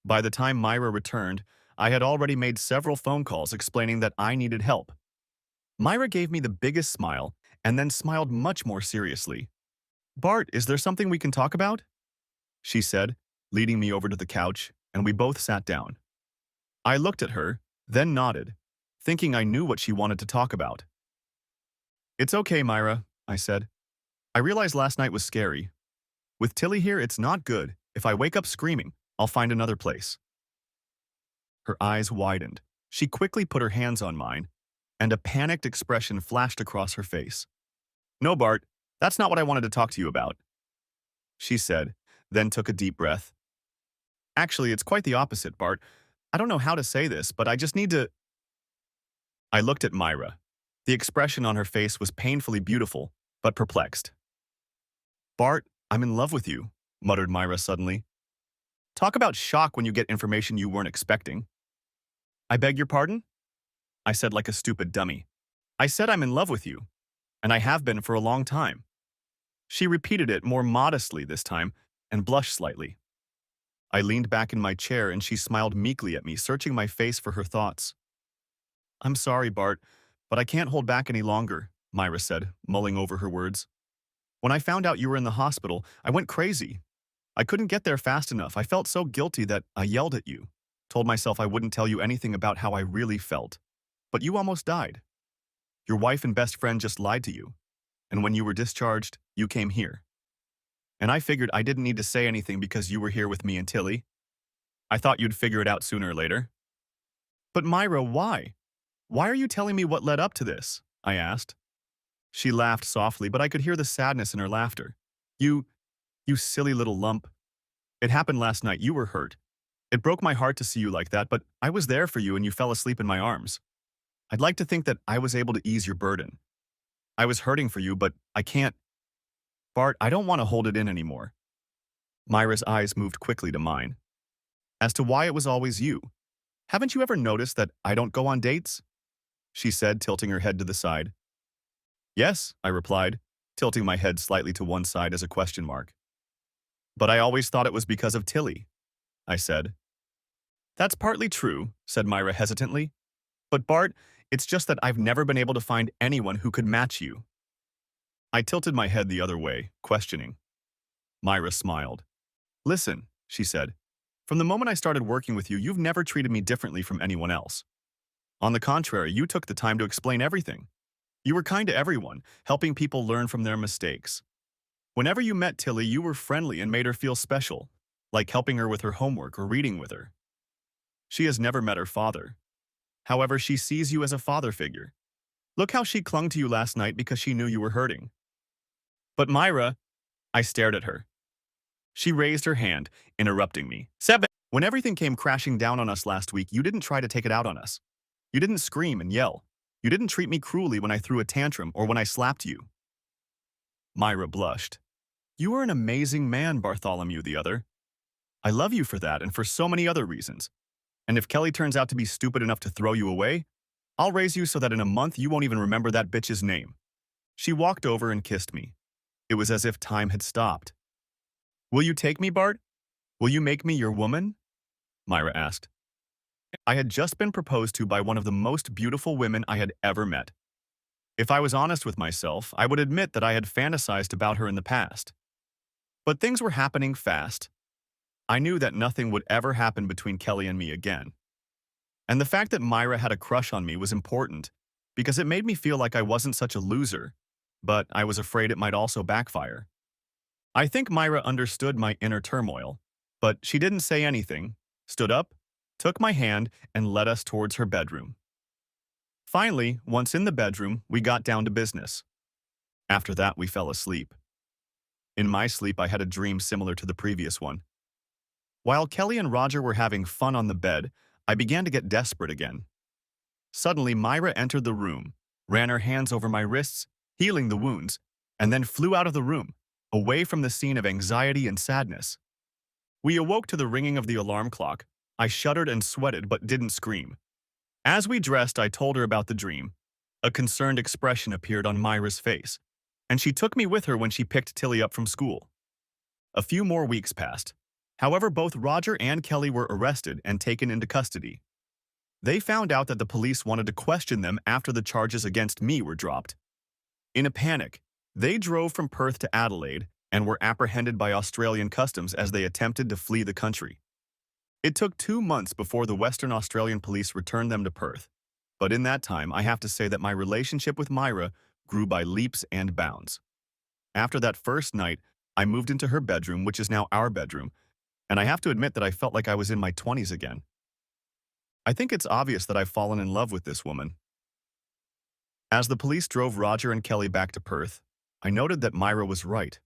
By the time Myra returned, I had already made several phone calls explaining that I needed help. Myra gave me the biggest smile and then smiled much more seriously. "Bart, is there something we can talk about?" she said, leading me over to the couch, and we both sat down. I looked at her, then nodded, thinking I knew what she wanted to talk about. "It's okay, Myra," I said. "I realized last night was scary. With Tilly here, it's not good. If I wake up screaming, I'll find another place." Her eyes widened. She quickly put her hands on mine, and a panicked expression flashed across her face. "No, Bart, that's not what I wanted to talk to you about," she said, then took a deep breath. "Actually, it's quite the opposite, Bart. I don't know how to say this, but I just need to—" I looked at Myra. The expression on her face was painfully beautiful, but perplexed. "Bart, I'm in love with you," muttered Myra suddenly. "Talk about shock when you get information you weren't expecting." "I beg your pardon?" I said like a stupid dummy. "I said I'm in love with you, and I have been for a long time." She repeated it more modestly this time and blushed slightly. I leaned back in my chair and she smiled meekly at me, searching my face for her thoughts. "I'm sorry, Bart, but I can't hold back any longer," Myra said, mulling over her words. "When I found out you were in the hospital, I went crazy. I couldn't get there fast enough. I felt so guilty that I yelled at you, told myself I wouldn't tell you anything about how I really felt. But you almost died. Your wife and best friend just lied to you. And when you were discharged, you came here. And I figured I didn't need to say anything because you were here with me and Tilly. I thought you'd figure it out sooner or later." "But Myra, why? Why are you telling me what led up to this?" I asked. She laughed softly, but I could hear the sadness in her laughter. You, you silly little lump. It happened last night. You were hurt. It broke my heart to see you like that, but I was there for you and you fell asleep in my arms. I'd like to think that I was able to ease your burden. I was hurting for you, but I can't. Bart, I don't want to hold it in anymore." Myra's eyes moved quickly to mine. "As to why it was always you, haven't you ever noticed that I don't go on dates?" she said, tilting her head to the side. "Yes," I replied, tilting my head slightly to one side as a question mark. "But I always thought it was because of Tilly," I said. "That's partly true," said Myra hesitantly. "But Bart, it's just that I've never been able to find anyone who could match you." I tilted my head the other way, questioning. Myra smiled. "Listen," she said. "From the moment I started working with you, you've never treated me differently from anyone else. On the contrary, you took the time to explain everything. You were kind to everyone, helping people learn from their mistakes. Whenever you met Tilly, you were friendly and made her feel special, like helping her with her homework or reading with her. She has never met her father. However, she sees you as a father figure. Look how she clung to you last night because she knew you were hurting." "But Myra," I stared at her. She raised her hand, interrupting me. "Seven. When everything came crashing down on us last week, you didn't try to take it out on us. You didn't scream and yell. You didn't treat me cruelly when I threw a tantrum or when I slapped you." Myra blushed. "You are an amazing man, Bartholomew the other. I love you for that and for so many other reasons. And if Kelly turns out to be stupid enough to throw you away, I'll raise you so that in a month you won't even remember that bitch's name." She walked over and kissed me. It was as if time had stopped. "Will you take me, Bart? Will you make me your woman?" Myra asked. I had just been proposed to by one of the most beautiful women I had ever met. If I was honest with myself, I would admit that I had fantasized about her in the past. But things were happening fast. I knew that nothing would ever happen between Kelly and me again. And the fact that Myra had a crush on me was important, because it made me feel like I wasn't such a loser, but I was afraid it might also backfire. I think Myra understood my inner turmoil, but she didn't say anything, stood up, took my hand, and led us towards her bedroom. Finally, once in the bedroom, we got down to business. After that, we fell asleep. In my sleep, I had a dream similar to the previous one. While Kelly and Roger were having fun on the bed, I began to get desperate again. Suddenly, Myra entered the room, ran her hands over my wrists, healing the wounds, and then flew out of the room, away from the scene of anxiety and sadness. We awoke to the ringing of the alarm clock. I shuddered and sweated but didn't scream. As we dressed, I told her about the dream. A concerned expression appeared on Myra's face, and she took me with her when she picked Tilly up from school. A few more weeks passed. However, both Roger and Kelly were arrested and taken into custody. They found out that the police wanted to question them after the charges against me were dropped. In a panic, they drove from Perth to Adelaide and were apprehended by Australian customs as they attempted to flee the country. It took 2 months before the Western Australian police returned them to Perth, but in that time I have to say that my relationship with Myra grew by leaps and bounds. After that first night, I moved into her bedroom, which is now our bedroom, and I have to admit that I felt like I was in my 20s again. I think it's obvious that I've fallen in love with this woman. As the police drove Roger and Kelly back to Perth, I noted that Myra was right.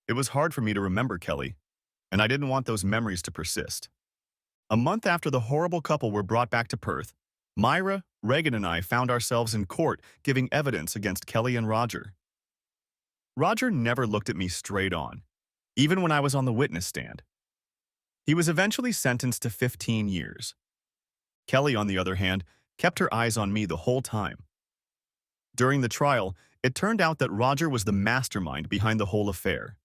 It was hard for me to remember Kelly, and I didn't want those memories to persist. A month after the horrible couple were brought back to Perth, Myra, Reagan and I found ourselves in court giving evidence against Kelly and Roger. Roger never looked at me straight on, even when I was on the witness stand. He was eventually sentenced to 15 years. Kelly, on the other hand, kept her eyes on me the whole time. During the trial, it turned out that Roger was the mastermind behind the whole affair.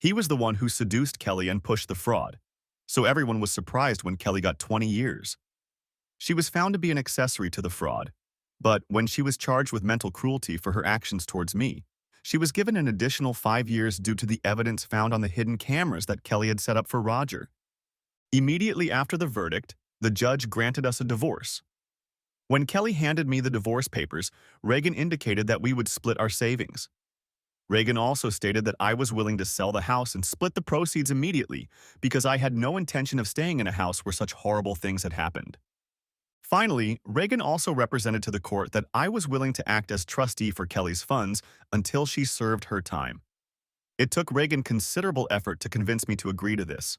He was the one who seduced Kelly and pushed the fraud, so everyone was surprised when Kelly got 20 years. She was found to be an accessory to the fraud, but when she was charged with mental cruelty for her actions towards me, she was given an additional 5 years due to the evidence found on the hidden cameras that Kelly had set up for Roger. Immediately after the verdict, the judge granted us a divorce. When Kelly handed me the divorce papers, Reagan indicated that we would split our savings. Reagan also stated that I was willing to sell the house and split the proceeds immediately because I had no intention of staying in a house where such horrible things had happened. Finally, Reagan also represented to the court that I was willing to act as trustee for Kelly's funds until she served her time. It took Reagan considerable effort to convince me to agree to this.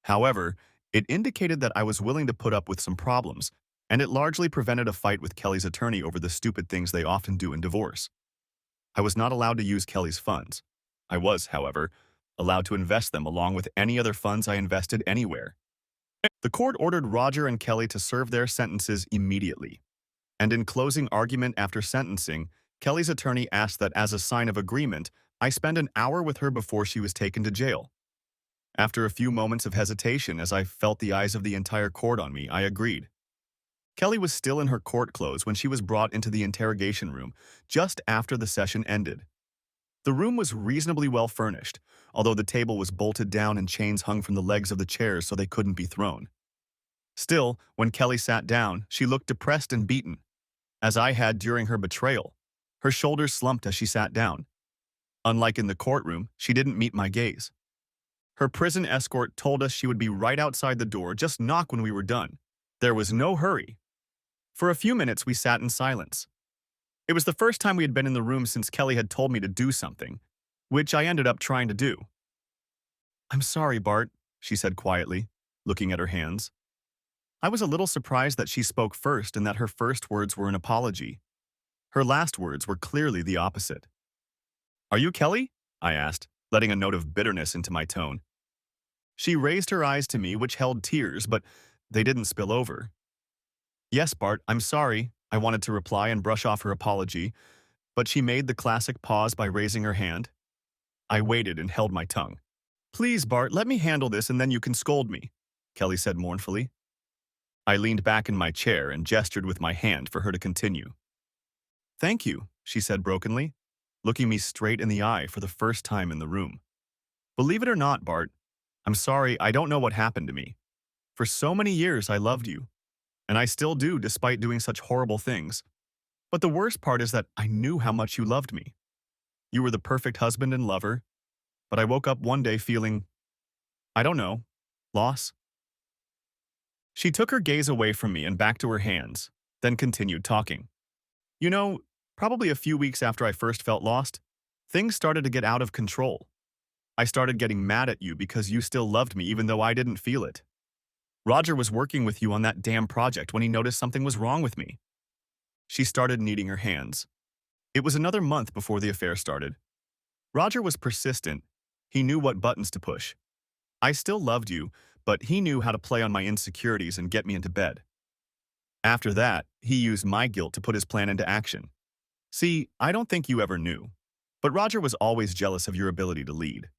However, it indicated that I was willing to put up with some problems, and it largely prevented a fight with Kelly's attorney over the stupid things they often do in divorce. I was not allowed to use Kelly's funds. I was, however, allowed to invest them along with any other funds I invested anywhere. The court ordered Roger and Kelly to serve their sentences immediately. And in closing argument after sentencing, Kelly's attorney asked that as a sign of agreement, I spend an hour with her before she was taken to jail. After a few moments of hesitation as I felt the eyes of the entire court on me, I agreed. Kelly was still in her court clothes when she was brought into the interrogation room just after the session ended. The room was reasonably well furnished, although the table was bolted down and chains hung from the legs of the chairs so they couldn't be thrown. Still, when Kelly sat down, she looked depressed and beaten, as I had during her betrayal. Her shoulders slumped as she sat down. Unlike in the courtroom, she didn't meet my gaze. Her prison escort told us she would be right outside the door, just knock when we were done. There was no hurry. For a few minutes, we sat in silence. It was the first time we had been in the room since Kelly had told me to do something, which I ended up trying to do. "I'm sorry, Bart," she said quietly, looking at her hands. I was a little surprised that she spoke first and that her first words were an apology. Her last words were clearly the opposite. "Are you Kelly?" I asked, letting a note of bitterness into my tone. She raised her eyes to me, which held tears, but they didn't spill over. "Yes, Bart, I'm sorry," I wanted to reply and brush off her apology, but she made the classic pause by raising her hand. I waited and held my tongue. "Please, Bart, let me handle this and then you can scold me," Kelly said mournfully. I leaned back in my chair and gestured with my hand for her to continue. "Thank you," she said brokenly, looking me straight in the eye for the first time in the room. "Believe it or not, Bart, I'm sorry, I don't know what happened to me. For so many years I loved you, and I still do despite doing such horrible things. But the worst part is that I knew how much you loved me. You were the perfect husband and lover, but I woke up one day feeling, I don't know, loss." She took her gaze away from me and back to her hands, then continued talking. "You know, probably a few weeks after I first felt lost, things started to get out of control. I started getting mad at you because you still loved me even though I didn't feel it. Roger was working with you on that damn project when he noticed something was wrong with me." She started kneading her hands. It was another month before the affair started. Roger was persistent. He knew what buttons to push. I still loved you, but he knew how to play on my insecurities and get me into bed. After that, he used my guilt to put his plan into action. See, I don't think you ever knew, but Roger was always jealous of your ability to lead.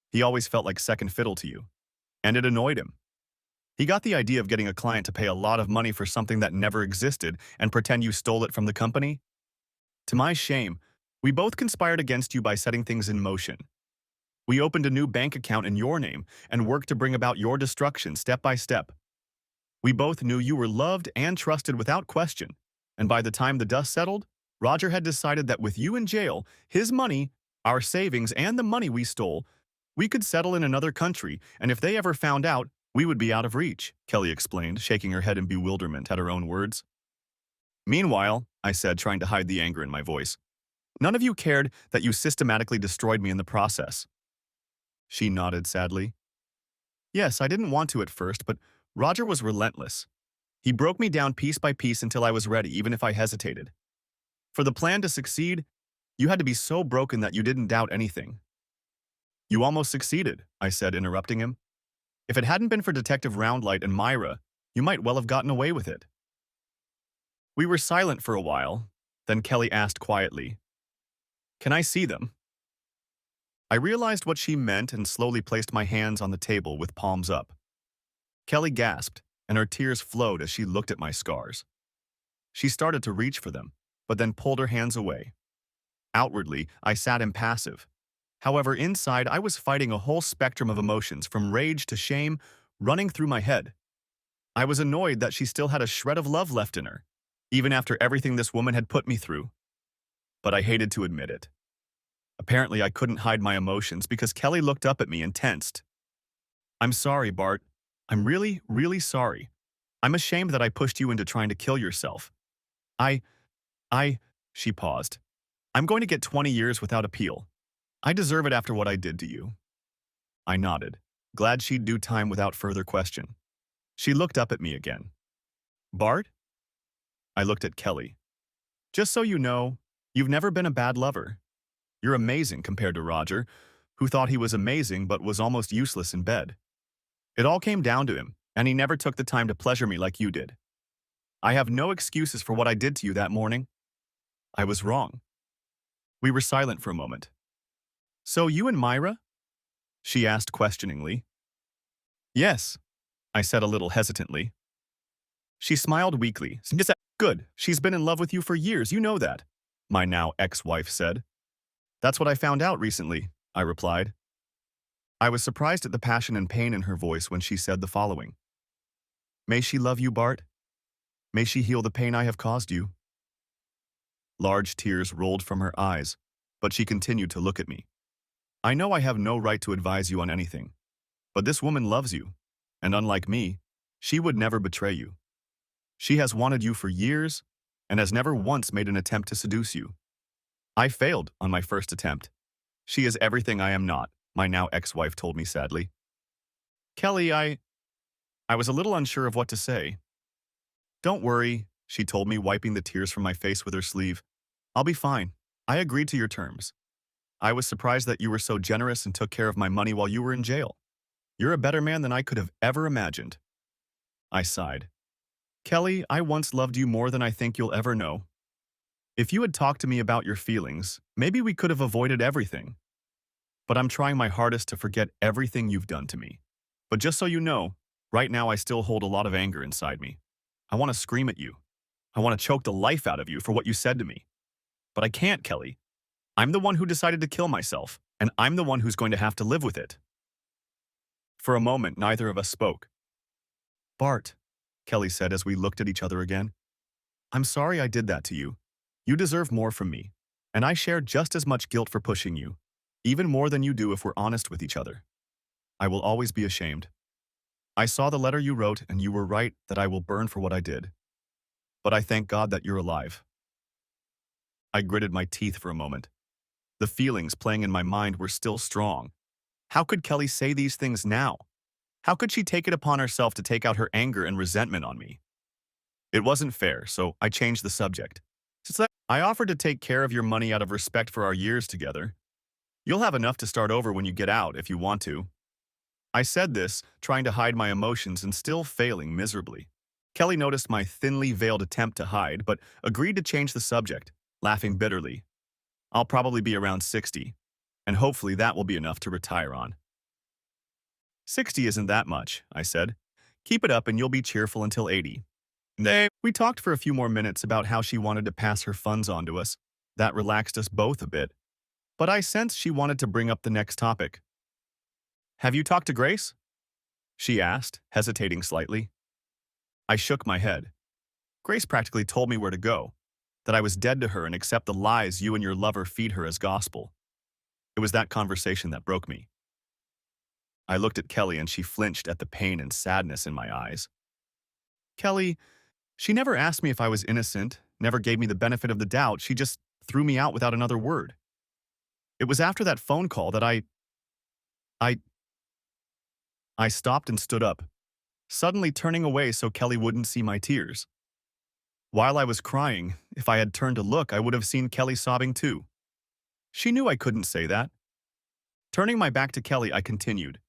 He always felt like second fiddle to you, and it annoyed him. He got the idea of getting a client to pay a lot of money for something that never existed and pretend you stole it from the company. To my shame, we both conspired against you by setting things in motion. We opened a new bank account in your name and worked to bring about your destruction step by step. We both knew you were loved and trusted without question, and by the time the dust settled, Roger had decided that with you in jail, his money, our savings, and the money we stole, we could settle in another country, and if they ever found out, we would be out of reach," Kelly explained, shaking her head in bewilderment at her own words. "Meanwhile," I said, trying to hide the anger in my voice, "none of you cared that you systematically destroyed me in the process." She nodded sadly. "Yes, I didn't want to at first, but Roger was relentless. He broke me down piece by piece until I was ready, even if I hesitated. For the plan to succeed, you had to be so broken that you didn't doubt anything. You almost succeeded, I said, interrupting him. If it hadn't been for Detective Roundlight and Myra, you might well have gotten away with it. We were silent for a while. Then Kelly asked quietly, "Can I see them?" I realized what she meant and slowly placed my hands on the table with palms up. Kelly gasped, and her tears flowed as she looked at my scars. She started to reach for them, but then pulled her hands away. Outwardly, I sat impassive. However, inside, I was fighting a whole spectrum of emotions from rage to shame running through my head. I was annoyed that she still had a shred of love left in her, even after everything this woman had put me through. But I hated to admit it. Apparently, I couldn't hide my emotions because Kelly looked up at me and tensed. "I'm sorry, Bart. I'm really, really sorry. I'm ashamed that I pushed you into trying to kill yourself. I, I, she paused. I'm going to get 20 years without appeal. I deserve it after what I did to you." I nodded, glad she'd do time without further question. She looked up at me again. "Bart?" I looked at Kelly. "Just so you know, you've never been a bad lover. You're amazing compared to Roger, who thought he was amazing but was almost useless in bed. It all came down to him, and he never took the time to pleasure me like you did. I have no excuses for what I did to you that morning. I was wrong." We were silent for a moment. "So you and Myra?" she asked questioningly. "Yes," I said a little hesitantly. She smiled weakly. "Good, she's been in love with you for years, you know that," my now ex-wife said. "That's what I found out recently," I replied. I was surprised at the passion and pain in her voice when she said the following. "May she love you, Bart. May she heal the pain I have caused you." Large tears rolled from her eyes, but she continued to look at me. "I know I have no right to advise you on anything, but this woman loves you, and unlike me, she would never betray you. She has wanted you for years and has never once made an attempt to seduce you. I failed on my first attempt. She is everything I am not," my now ex-wife told me sadly. "Kelly, I was a little unsure of what to say." "Don't worry," she told me, wiping the tears from my face with her sleeve. "I'll be fine. I agreed to your terms. I was surprised that you were so generous and took care of my money while you were in jail. You're a better man than I could have ever imagined." I sighed. "Kelly, I once loved you more than I think you'll ever know. If you had talked to me about your feelings, maybe we could have avoided everything. But I'm trying my hardest to forget everything you've done to me. But just so you know, right now I still hold a lot of anger inside me. I want to scream at you. I want to choke the life out of you for what you said to me. But I can't, Kelly. I'm the one who decided to kill myself, and I'm the one who's going to have to live with it." For a moment, neither of us spoke. "Bart," Kelly said as we looked at each other again, "I'm sorry I did that to you. You deserve more from me, and I share just as much guilt for pushing you, even more than you do if we're honest with each other. I will always be ashamed. I saw the letter you wrote, and you were right that I will burn for what I did. But I thank God that you're alive." I gritted my teeth for a moment. The feelings playing in my mind were still strong. How could Kelly say these things now? How could she take it upon herself to take out her anger and resentment on me? It wasn't fair, so I changed the subject. "I offered to take care of your money out of respect for our years together. You'll have enough to start over when you get out if you want to." I said this, trying to hide my emotions and still failing miserably. Kelly noticed my thinly veiled attempt to hide, but agreed to change the subject, laughing bitterly. "I'll probably be around 60, and hopefully that will be enough to retire on." "60 isn't that much," I said. "Keep it up and you'll be cheerful until 80. We talked for a few more minutes about how she wanted to pass her funds on to us. That relaxed us both a bit, but I sensed she wanted to bring up the next topic. "Have you talked to Grace?" she asked, hesitating slightly. I shook my head. "Grace practically told me where to go, that I was dead to her and accept the lies you and your lover feed her as gospel. It was that conversation that broke me." I looked at Kelly and she flinched at the pain and sadness in my eyes. "Kelly, she never asked me if I was innocent, never gave me the benefit of the doubt. She just threw me out without another word. It was after that phone call that I stopped and stood up, suddenly turning away so Kelly wouldn't see my tears. While I was crying, if I had turned to look, I would have seen Kelly sobbing too. She knew I couldn't say that. Turning my back to Kelly, I continued.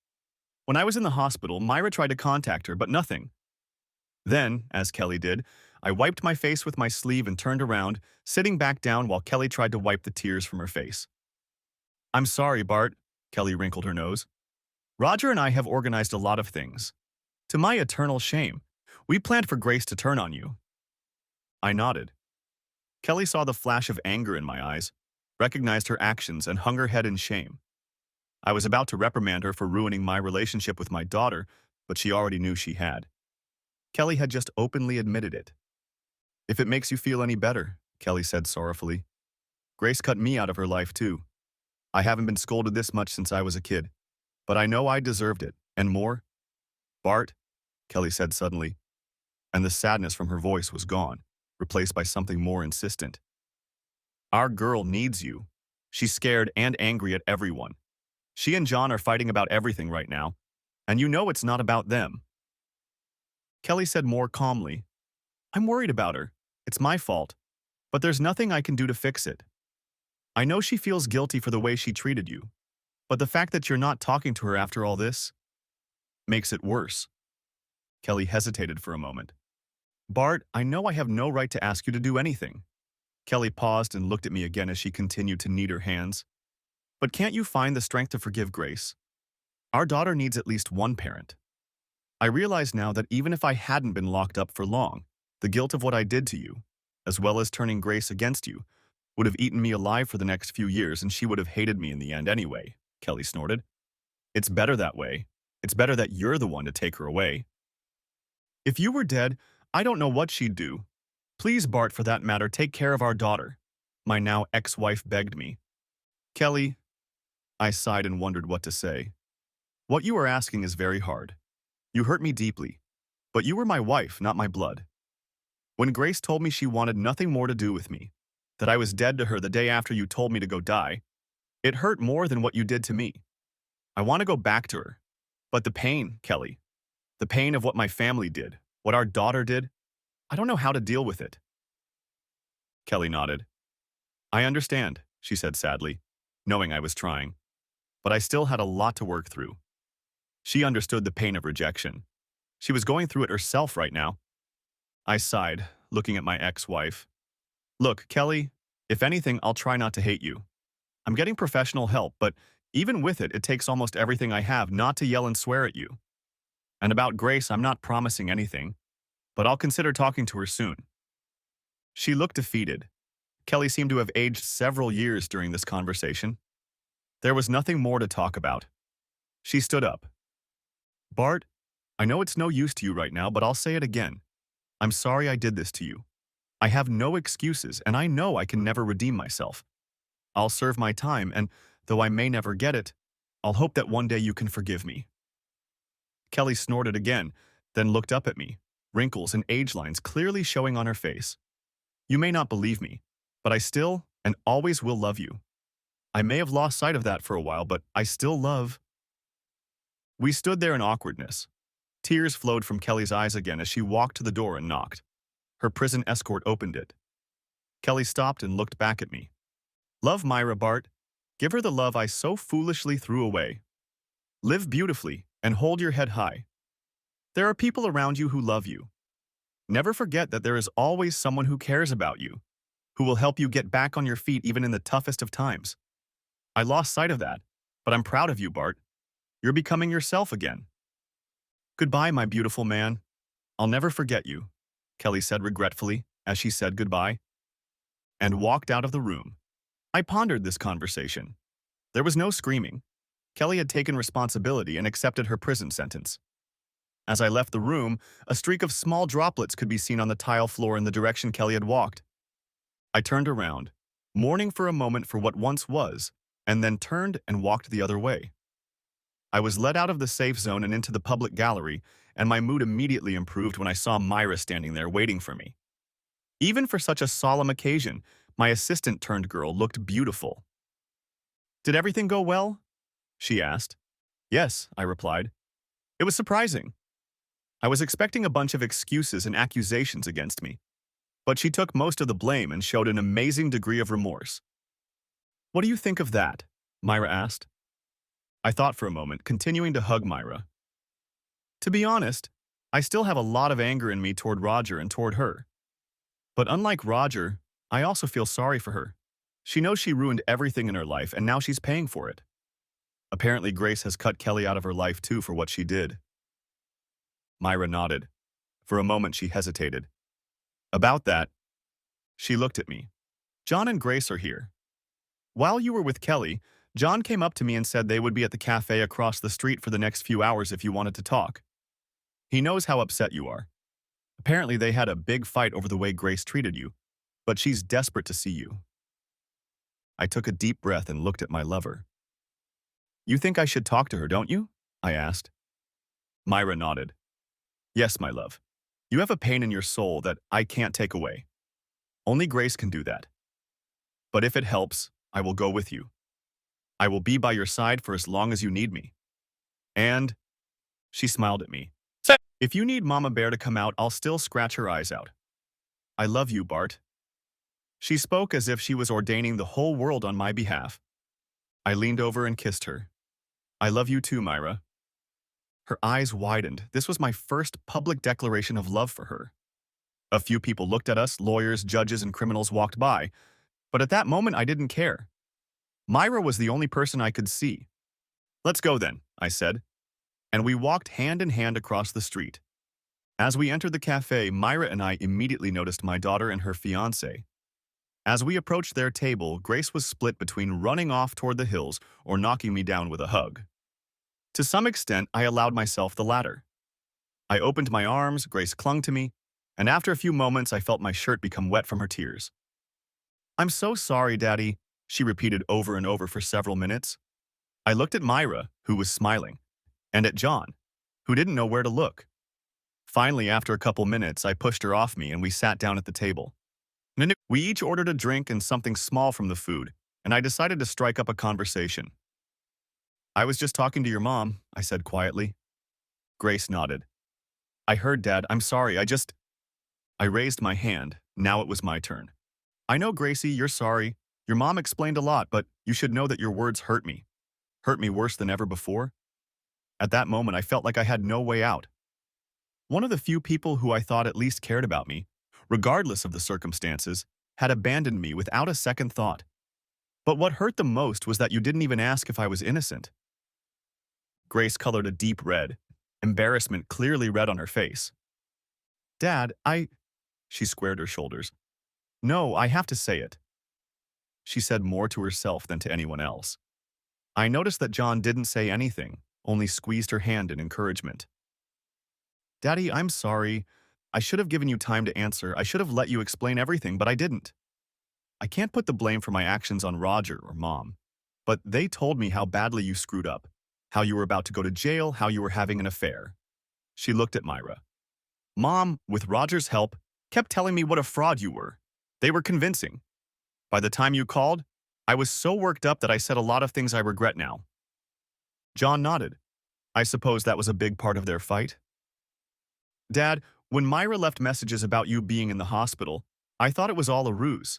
When I was in the hospital, Myra tried to contact her, but nothing. Then, as Kelly did, I wiped my face with my sleeve and turned around, sitting back down while Kelly tried to wipe the tears from her face. I'm sorry, Bart, Kelly wrinkled her nose. Roger and I have organized a lot of things. To my eternal shame, we planned for Grace to turn on you. I nodded. Kelly saw the flash of anger in my eyes, recognized her actions, and hung her head in shame. I was about to reprimand her for ruining my relationship with my daughter, but she already knew she had. Kelly had just openly admitted it. If it makes you feel any better, Kelly said sorrowfully. Grace cut me out of her life too. I haven't been scolded this much since I was a kid, but I know I deserved it, and more. Bart, Kelly said suddenly, and the sadness from her voice was gone, replaced by something more insistent. Our girl needs you. She's scared and angry at everyone. She and John are fighting about everything right now, and you know it's not about them. Kelly said more calmly, I'm worried about her. It's my fault, but there's nothing I can do to fix it. I know she feels guilty for the way she treated you, but the fact that you're not talking to her after all this makes it worse. Kelly hesitated for a moment. Bart, I know I have no right to ask you to do anything. Kelly paused and looked at me again as she continued to knead her hands. But can't you find the strength to forgive Grace? Our daughter needs at least one parent. I realize now that even if I hadn't been locked up for long, the guilt of what I did to you, as well as turning Grace against you, would have eaten me alive for the next few years, and she would have hated me in the end anyway, Kelly snorted. It's better that way. It's better that you're the one to take her away. If you were dead, I don't know what she'd do. Please, Bart, for that matter, take care of our daughter, my now ex-wife begged me. Kelly, I sighed and wondered what to say. What you are asking is very hard. You hurt me deeply, but you were my wife, not my blood. When Grace told me she wanted nothing more to do with me, that I was dead to her the day after you told me to go die, it hurt more than what you did to me. I want to go back to her. But the pain, Kelly, the pain of what my family did, what our daughter did, I don't know how to deal with it. Kelly nodded. I understand, she said sadly, knowing I was trying. But I still had a lot to work through. She understood the pain of rejection. She was going through it herself right now. I sighed, looking at my ex-wife. Look, Kelly, if anything, I'll try not to hate you. I'm getting professional help, but even with it, it takes almost everything I have not to yell and swear at you. And about Grace, I'm not promising anything, but I'll consider talking to her soon. She looked defeated. Kelly seemed to have aged several years during this conversation. There was nothing more to talk about. She stood up. Bart, I know it's no use to you right now, but I'll say it again. I'm sorry I did this to you. I have no excuses, and I know I can never redeem myself. I'll serve my time, and though I may never get it, I'll hope that one day you can forgive me. Kelly snorted again, then looked up at me, wrinkles and age lines clearly showing on her face. You may not believe me, but I still and always will love you. I may have lost sight of that for a while, but I still love. We stood there in awkwardness. Tears flowed from Kelly's eyes again as she walked to the door and knocked. Her prison escort opened it. Kelly stopped and looked back at me. Love Myra, Bart. Give her the love I so foolishly threw away. Live beautifully and hold your head high. There are people around you who love you. Never forget that there is always someone who cares about you, who will help you get back on your feet even in the toughest of times. I lost sight of that, but I'm proud of you, Bart. You're becoming yourself again. Goodbye, my beautiful man. I'll never forget you, Kelly said regretfully as she said goodbye, and walked out of the room. I pondered this conversation. There was no screaming. Kelly had taken responsibility and accepted her prison sentence. As I left the room, a streak of small droplets could be seen on the tile floor in the direction Kelly had walked. I turned around, mourning for a moment for what once was, and then turned and walked the other way. I was led out of the safe zone and into the public gallery, and my mood immediately improved when I saw Myra standing there waiting for me. Even for such a solemn occasion, my assistant-turned-girl looked beautiful. Did everything go well? She asked. Yes, I replied. It was surprising. I was expecting a bunch of excuses and accusations against me, but she took most of the blame and showed an amazing degree of remorse. "What do you think of that?" Myra asked. I thought for a moment, continuing to hug Myra. To be honest, I still have a lot of anger in me toward Roger and toward her. But unlike Roger, I also feel sorry for her. She knows she ruined everything in her life and now she's paying for it. Apparently Grace has cut Kelly out of her life too for what she did. Myra nodded. For a moment she hesitated. About that, she looked at me. John and Grace are here. While you were with Kelly, John came up to me and said they would be at the cafe across the street for the next few hours if you wanted to talk. He knows how upset you are. Apparently they had a big fight over the way Grace treated you, but she's desperate to see you. I took a deep breath and looked at my lover. You think I should talk to her, don't you? I asked. Myra nodded. Yes, my love. You have a pain in your soul that I can't take away. Only Grace can do that. But if it helps, I will go with you. I will be by your side for as long as you need me. And, she smiled at me. If you need Mama Bear to come out, I'll still scratch her eyes out. I love you, Bart. She spoke as if she was ordaining the whole world on my behalf. I leaned over and kissed her. I love you too, Myra. Her eyes widened. This was my first public declaration of love for her. A few people looked at us, lawyers, judges, and criminals walked by, but at that moment I didn't care. Myra was the only person I could see. Let's go then, I said, and we walked hand in hand across the street. As we entered the cafe, Myra and I immediately noticed my daughter and her fiancé. As we approached their table, Grace was split between running off toward the hills or knocking me down with a hug. To some extent, I allowed myself the latter. I opened my arms, Grace clung to me, and after a few moments I felt my shirt become wet from her tears. I'm so sorry, Daddy, she repeated over and over for several minutes. I looked at Myra, who was smiling, and at John, who didn't know where to look. Finally, after a couple minutes, I pushed her off me and we sat down at the table. We each ordered a drink and something small from the food, and I decided to strike up a conversation. I was just talking to your mom, I said quietly. Grace nodded. I heard, Dad. I'm sorry, I raised my hand. Now it was my turn. I know, Gracie, you're sorry. Your mom explained a lot, but you should know that your words hurt me. Hurt me worse than ever before. At that moment, I felt like I had no way out. One of the few people who I thought at least cared about me, regardless of the circumstances, had abandoned me without a second thought. But what hurt the most was that you didn't even ask if I was innocent. Grace colored a deep red, embarrassment clearly red on her face. Dad, she squared her shoulders. No, I have to say it. She said more to herself than to anyone else. I noticed that John didn't say anything, only squeezed her hand in encouragement. Daddy, I'm sorry. I should have given you time to answer. I should have let you explain everything, but I didn't. I can't put the blame for my actions on Roger or Mom, but they told me how badly you screwed up, how you were about to go to jail, how you were having an affair. She looked at Myra. Mom, with Roger's help, kept telling me what a fraud you were. They were convincing. By the time you called, I was so worked up that I said a lot of things I regret now. John nodded. I suppose that was a big part of their fight. Dad, when Myra left messages about you being in the hospital, I thought it was all a ruse.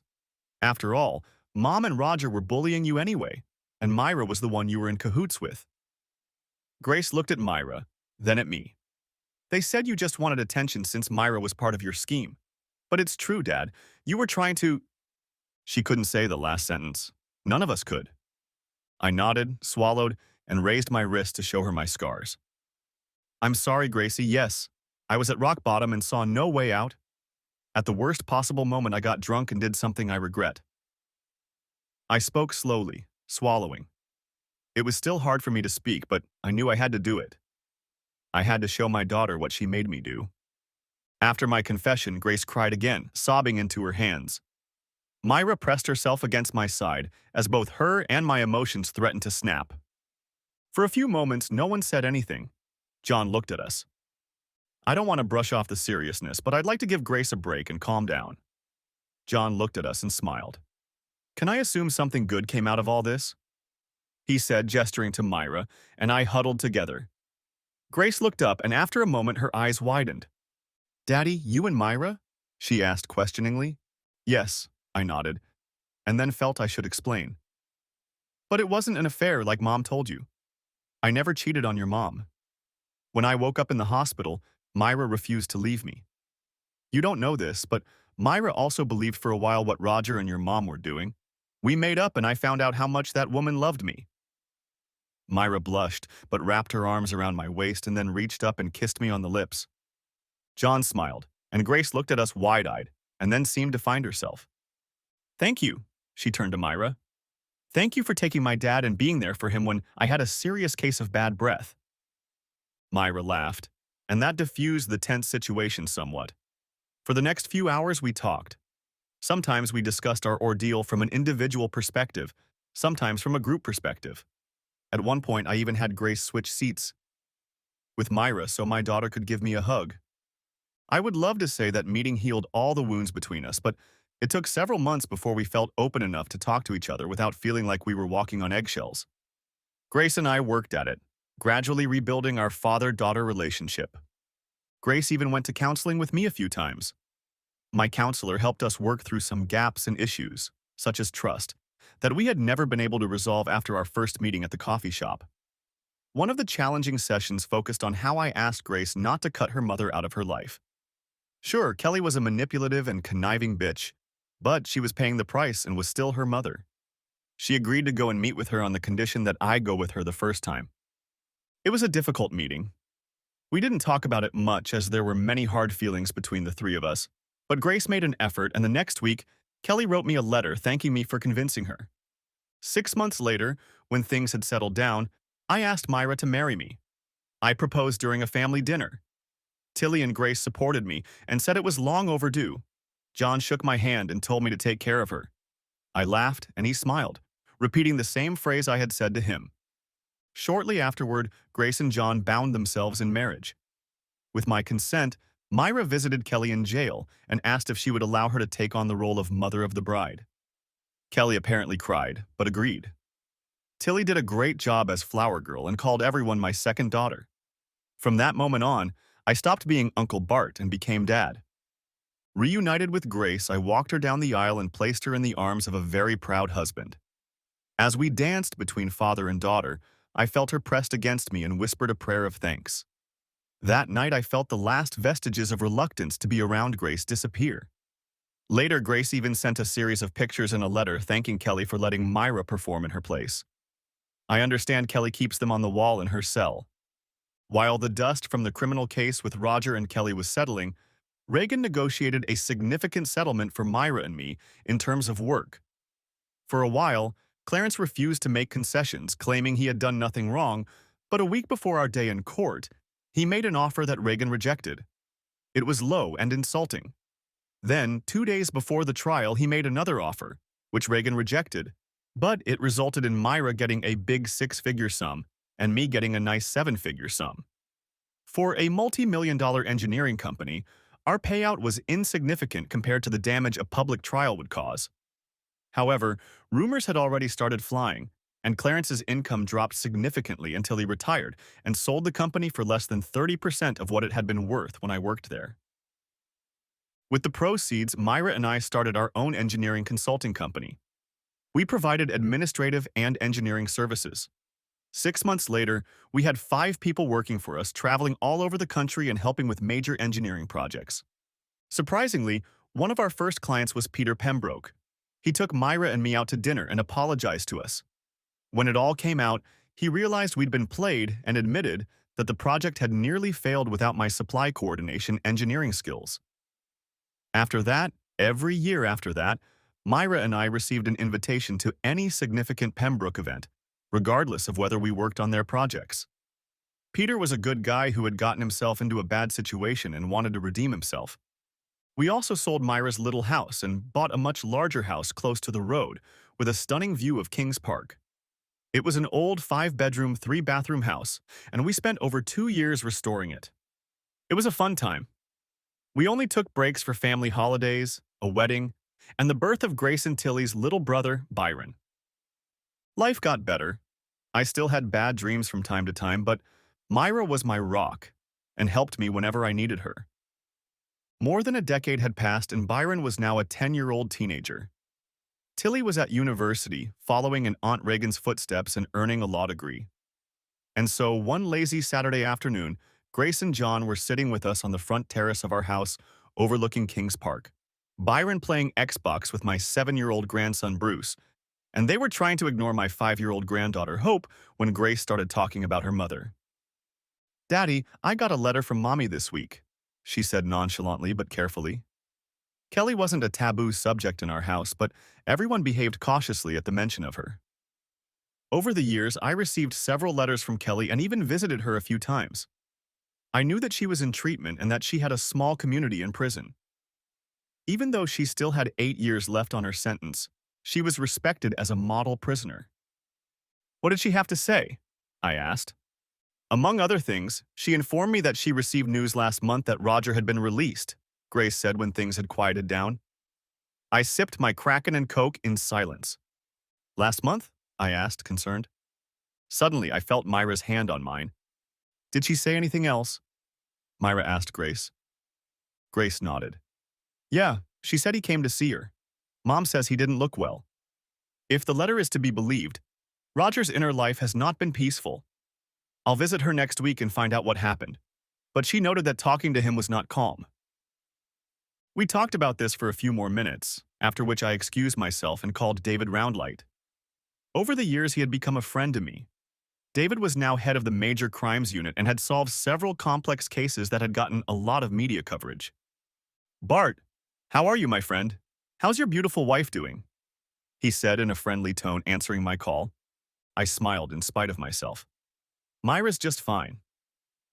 After all, Mom and Roger were bullying you anyway, and Myra was the one you were in cahoots with. Grace looked at Myra, then at me. They said you just wanted attention since Myra was part of your scheme. But it's true, Dad. You were trying to… She couldn't say the last sentence. None of us could. I nodded, swallowed, and raised my wrist to show her my scars. I'm sorry, Gracie, yes. I was at rock bottom and saw no way out. At the worst possible moment, I got drunk and did something I regret. I spoke slowly, swallowing. It was still hard for me to speak, but I knew I had to do it. I had to show my daughter what she made me do. After my confession, Grace cried again, sobbing into her hands. Myra pressed herself against my side as both her and my emotions threatened to snap. For a few moments, no one said anything. John looked at us. I don't want to brush off the seriousness, but I'd like to give Grace a break and calm down. John looked at us and smiled. Can I assume something good came out of all this? He said, gesturing to Myra, and I huddled together. Grace looked up, and after a moment her eyes widened. "Daddy, you and Myra?" she asked questioningly. "Yes," I nodded, and then felt I should explain. "But it wasn't an affair like Mom told you. I never cheated on your mom. When I woke up in the hospital, Myra refused to leave me. You don't know this, but Myra also believed for a while what Roger and your mom were doing. We made up and I found out how much that woman loved me." Myra blushed, but wrapped her arms around my waist and then reached up and kissed me on the lips. John smiled, and Grace looked at us wide-eyed, and then seemed to find herself. "Thank you," she turned to Myra. "Thank you for taking my dad and being there for him when I had a serious case of bad breath." Myra laughed, and that diffused the tense situation somewhat. For the next few hours we talked. Sometimes we discussed our ordeal from an individual perspective, sometimes from a group perspective. At one point, I even had Grace switch seats with Myra so my daughter could give me a hug. I would love to say that meeting healed all the wounds between us, but it took several months before we felt open enough to talk to each other without feeling like we were walking on eggshells. Grace and I worked at it, gradually rebuilding our father-daughter relationship. Grace even went to counseling with me a few times. My counselor helped us work through some gaps and issues, such as trust, that we had never been able to resolve after our first meeting at the coffee shop. One of the challenging sessions focused on how I asked Grace not to cut her mother out of her life. Sure, Kelly was a manipulative and conniving bitch, but she was paying the price and was still her mother. She agreed to go and meet with her on the condition that I go with her the first time. It was a difficult meeting. We didn't talk about it much as there were many hard feelings between the three of us, but Grace made an effort, and the next week, Kelly wrote me a letter thanking me for convincing her. 6 months later, when things had settled down, I asked Myra to marry me. I proposed during a family dinner. Tilly and Grace supported me and said it was long overdue. John shook my hand and told me to take care of her. I laughed and he smiled, repeating the same phrase I had said to him. Shortly afterward, Grace and John bound themselves in marriage. With my consent, Myra visited Kelly in jail and asked if she would allow her to take on the role of mother of the bride. Kelly apparently cried, but agreed. Tilly did a great job as flower girl and called everyone my second daughter. From that moment on, I stopped being Uncle Bart and became Dad. Reunited with Grace, I walked her down the aisle and placed her in the arms of a very proud husband. As we danced between father and daughter, I felt her pressed against me and whispered a prayer of thanks. That night, I felt the last vestiges of reluctance to be around Grace disappear. Later, Grace even sent a series of pictures and a letter thanking Kelly for letting Myra perform in her place. I understand Kelly keeps them on the wall in her cell. While the dust from the criminal case with Roger and Kelly was settling, Reagan negotiated a significant settlement for Myra and me in terms of work. For a while, Clarence refused to make concessions, claiming he had done nothing wrong, but a week before our day in court, he made an offer that Reagan rejected. It was low and insulting. Then, 2 days before the trial, he made another offer, which Reagan rejected, but it resulted in Myra getting a big 6-figure sum and me getting a nice 7-figure sum. For a multi-million-dollar engineering company, our payout was insignificant compared to the damage a public trial would cause. However, rumors had already started flying, and Clarence's income dropped significantly until he retired and sold the company for less than 30% of what it had been worth when I worked there. With the proceeds, Myra and I started our own engineering consulting company. We provided administrative and engineering services. 6 months later, we had 5 people working for us, traveling all over the country and helping with major engineering projects. Surprisingly, one of our first clients was Peter Pembroke. He took Myra and me out to dinner and apologized to us. When it all came out, he realized we'd been played and admitted that the project had nearly failed without my supply coordination engineering skills. After that, every year after that, Myra and I received an invitation to any significant Pembroke event, regardless of whether we worked on their projects. Peter was a good guy who had gotten himself into a bad situation and wanted to redeem himself. We also sold Myra's little house and bought a much larger house close to the road with a stunning view of Kings Park. It was an old 5-bedroom, 3-bathroom house, and we spent over 2 years restoring it. It was a fun time. We only took breaks for family holidays, a wedding, and the birth of Grace and Tilly's little brother, Byron. Life got better. I still had bad dreams from time to time, but Myra was my rock and helped me whenever I needed her. More than a decade had passed and Byron was now a 10-year-old teenager. Tilly was at university, following in Aunt Reagan's footsteps and earning a law degree. And so, one lazy Saturday afternoon, Grace and John were sitting with us on the front terrace of our house overlooking Kings Park. Byron playing Xbox with my 7-year-old grandson Bruce, and they were trying to ignore my 5-year-old granddaughter Hope when Grace started talking about her mother. "Daddy, I got a letter from Mommy this week," she said nonchalantly but carefully. Kelly wasn't a taboo subject in our house, but everyone behaved cautiously at the mention of her. Over the years, I received several letters from Kelly and even visited her a few times. I knew that she was in treatment and that she had a small community in prison. Even though she still had 8 years left on her sentence, she was respected as a model prisoner. "What did she have to say?" I asked. "Among other things, she informed me that she received news last month that Roger had been released," Grace said when things had quieted down. I sipped my Kraken and Coke in silence. "Last month?" I asked, concerned. Suddenly, I felt Myra's hand on mine. "Did she say anything else?" Myra asked Grace. Grace nodded. "Yeah, she said he came to see her. Mom says he didn't look well. If the letter is to be believed, Roger's inner life has not been peaceful. I'll visit her next week and find out what happened, but she noted that talking to him was not calm." We talked about this for a few more minutes, after which I excused myself and called David Roundlight. Over the years, he had become a friend to me. David was now head of the Major Crimes Unit and had solved several complex cases that had gotten a lot of media coverage. "Bart, how are you, my friend? How's your beautiful wife doing?" he said in a friendly tone, answering my call. I smiled in spite of myself. "Myra's just fine."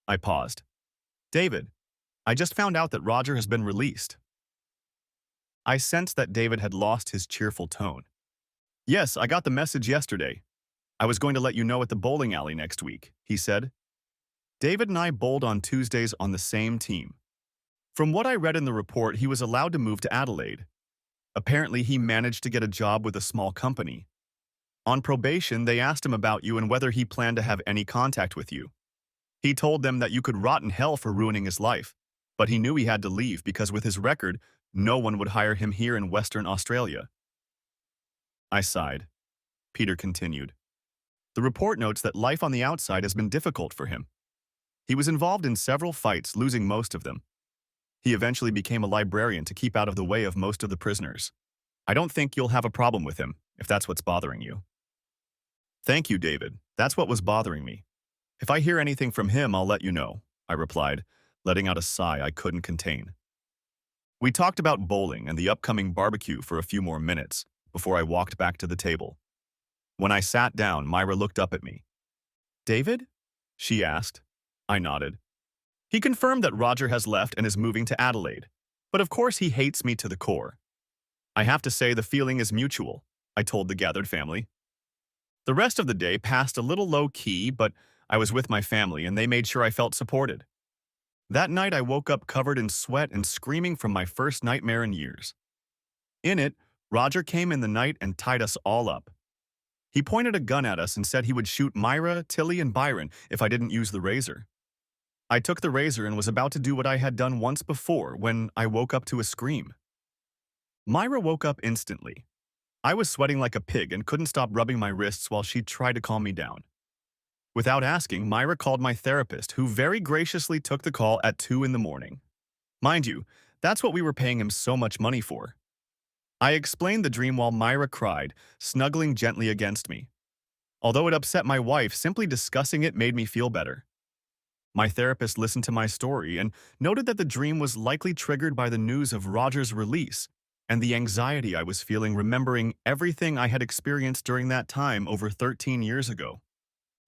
I paused. "David, I just found out that Roger has been released." I sensed that David had lost his cheerful tone. "Yes, I got the message yesterday. I was going to let you know at the bowling alley next week," he said. David and I bowled on Tuesdays on the same team. From what I read in the report, he was allowed to move to Adelaide. Apparently, he managed to get a job with a small company. On probation, they asked him about you and whether he planned to have any contact with you. He told them that you could rot in hell for ruining his life, but he knew he had to leave because with his record, no one would hire him here in Western Australia. I sighed. Peter continued. The report notes that life on the outside has been difficult for him. He was involved in several fights, losing most of them. He eventually became a librarian to keep out of the way of most of the prisoners. I don't think you'll have a problem with him, if that's what's bothering you. Thank you, David. That's what was bothering me. If I hear anything from him, I'll let you know, I replied, letting out a sigh I couldn't contain. We talked about bowling and the upcoming barbecue for a few more minutes before I walked back to the table. When I sat down, Myra looked up at me. "David?" she asked. I nodded. He confirmed that Roger has left and is moving to Adelaide, but of course he hates me to the core. I have to say the feeling is mutual, I told the gathered family. The rest of the day passed a little low-key, but I was with my family and they made sure I felt supported. That night I woke up covered in sweat and screaming from my first nightmare in years. In it, Roger came in the night and tied us all up. He pointed a gun at us and said he would shoot Myra, Tilly, and Byron if I didn't use the razor. I took the razor and was about to do what I had done once before when I woke up to a scream. Myra woke up instantly. I was sweating like a pig and couldn't stop rubbing my wrists while she tried to calm me down. Without asking, Myra called my therapist, who very graciously took the call at 2 in the morning. Mind you, that's what we were paying him so much money for. I explained the dream while Myra cried, snuggling gently against me. Although it upset my wife, simply discussing it made me feel better. My therapist listened to my story and noted that the dream was likely triggered by the news of Roger's release and the anxiety I was feeling remembering everything I had experienced during that time over 13 years ago.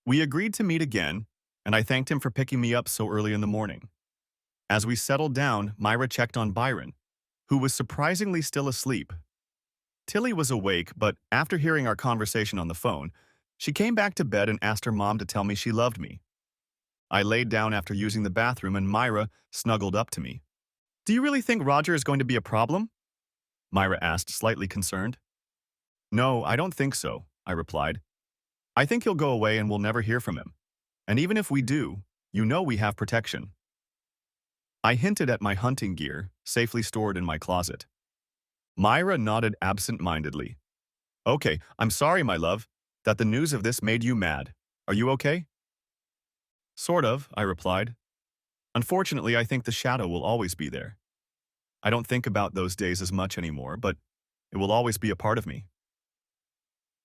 We agreed to meet again, and I thanked him for picking me up so early in the morning. As we settled down, Myra checked on Byron, who was surprisingly still asleep. Tilly was awake, but after hearing our conversation on the phone, she came back to bed and asked her mom to tell me she loved me. I laid down after using the bathroom and Myra snuggled up to me. "Do you really think Roger is going to be a problem?" Myra asked, slightly concerned. "No, I don't think so," I replied. "I think he'll go away and we'll never hear from him. And even if we do, You know we have protection. I hinted at my hunting gear, safely stored in my closet. Myra nodded absent-mindedly. Okay, I'm sorry, my love, that the news of this made you mad. Are you okay? Sort of, I replied. Unfortunately, I think the shadow will always be there. I don't think about those days as much anymore, but it will always be a part of me.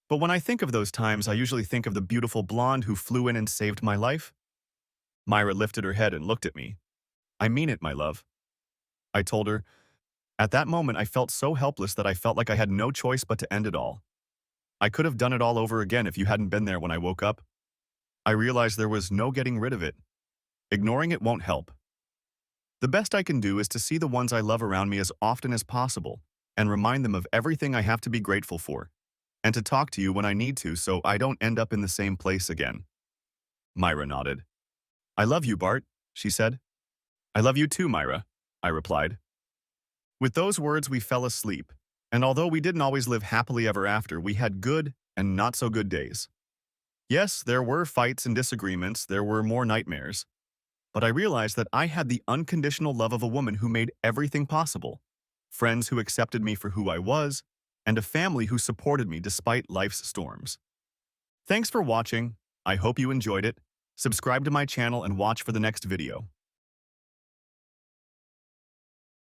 But when I think of those times, I usually think of the beautiful blonde who flew in and saved my life. Myra lifted her head and looked at me. I mean it, my love. I told her. At that moment, I felt so helpless that I felt like I had no choice but to end it all. I could have done it all over again if you hadn't been there when I woke up. I realized there was no getting rid of it. Ignoring it won't help. The best I can do is to see the ones I love around me as often as possible and remind them of everything I have to be grateful for, and to talk to you when I need to so I don't end up in the same place again. Myra nodded. I love you, Bart, she said. I love you too, Myra, I replied. With those words, we fell asleep, and although we didn't always live happily ever after, we had good and not so good days. Yes, there were fights and disagreements, there were more nightmares, but I realized that I had the unconditional love of a woman who made everything possible, friends who accepted me for who I was, and a family who supported me despite life's storms. Thanks for watching. I hope you enjoyed it. Subscribe to my channel and watch for the next video.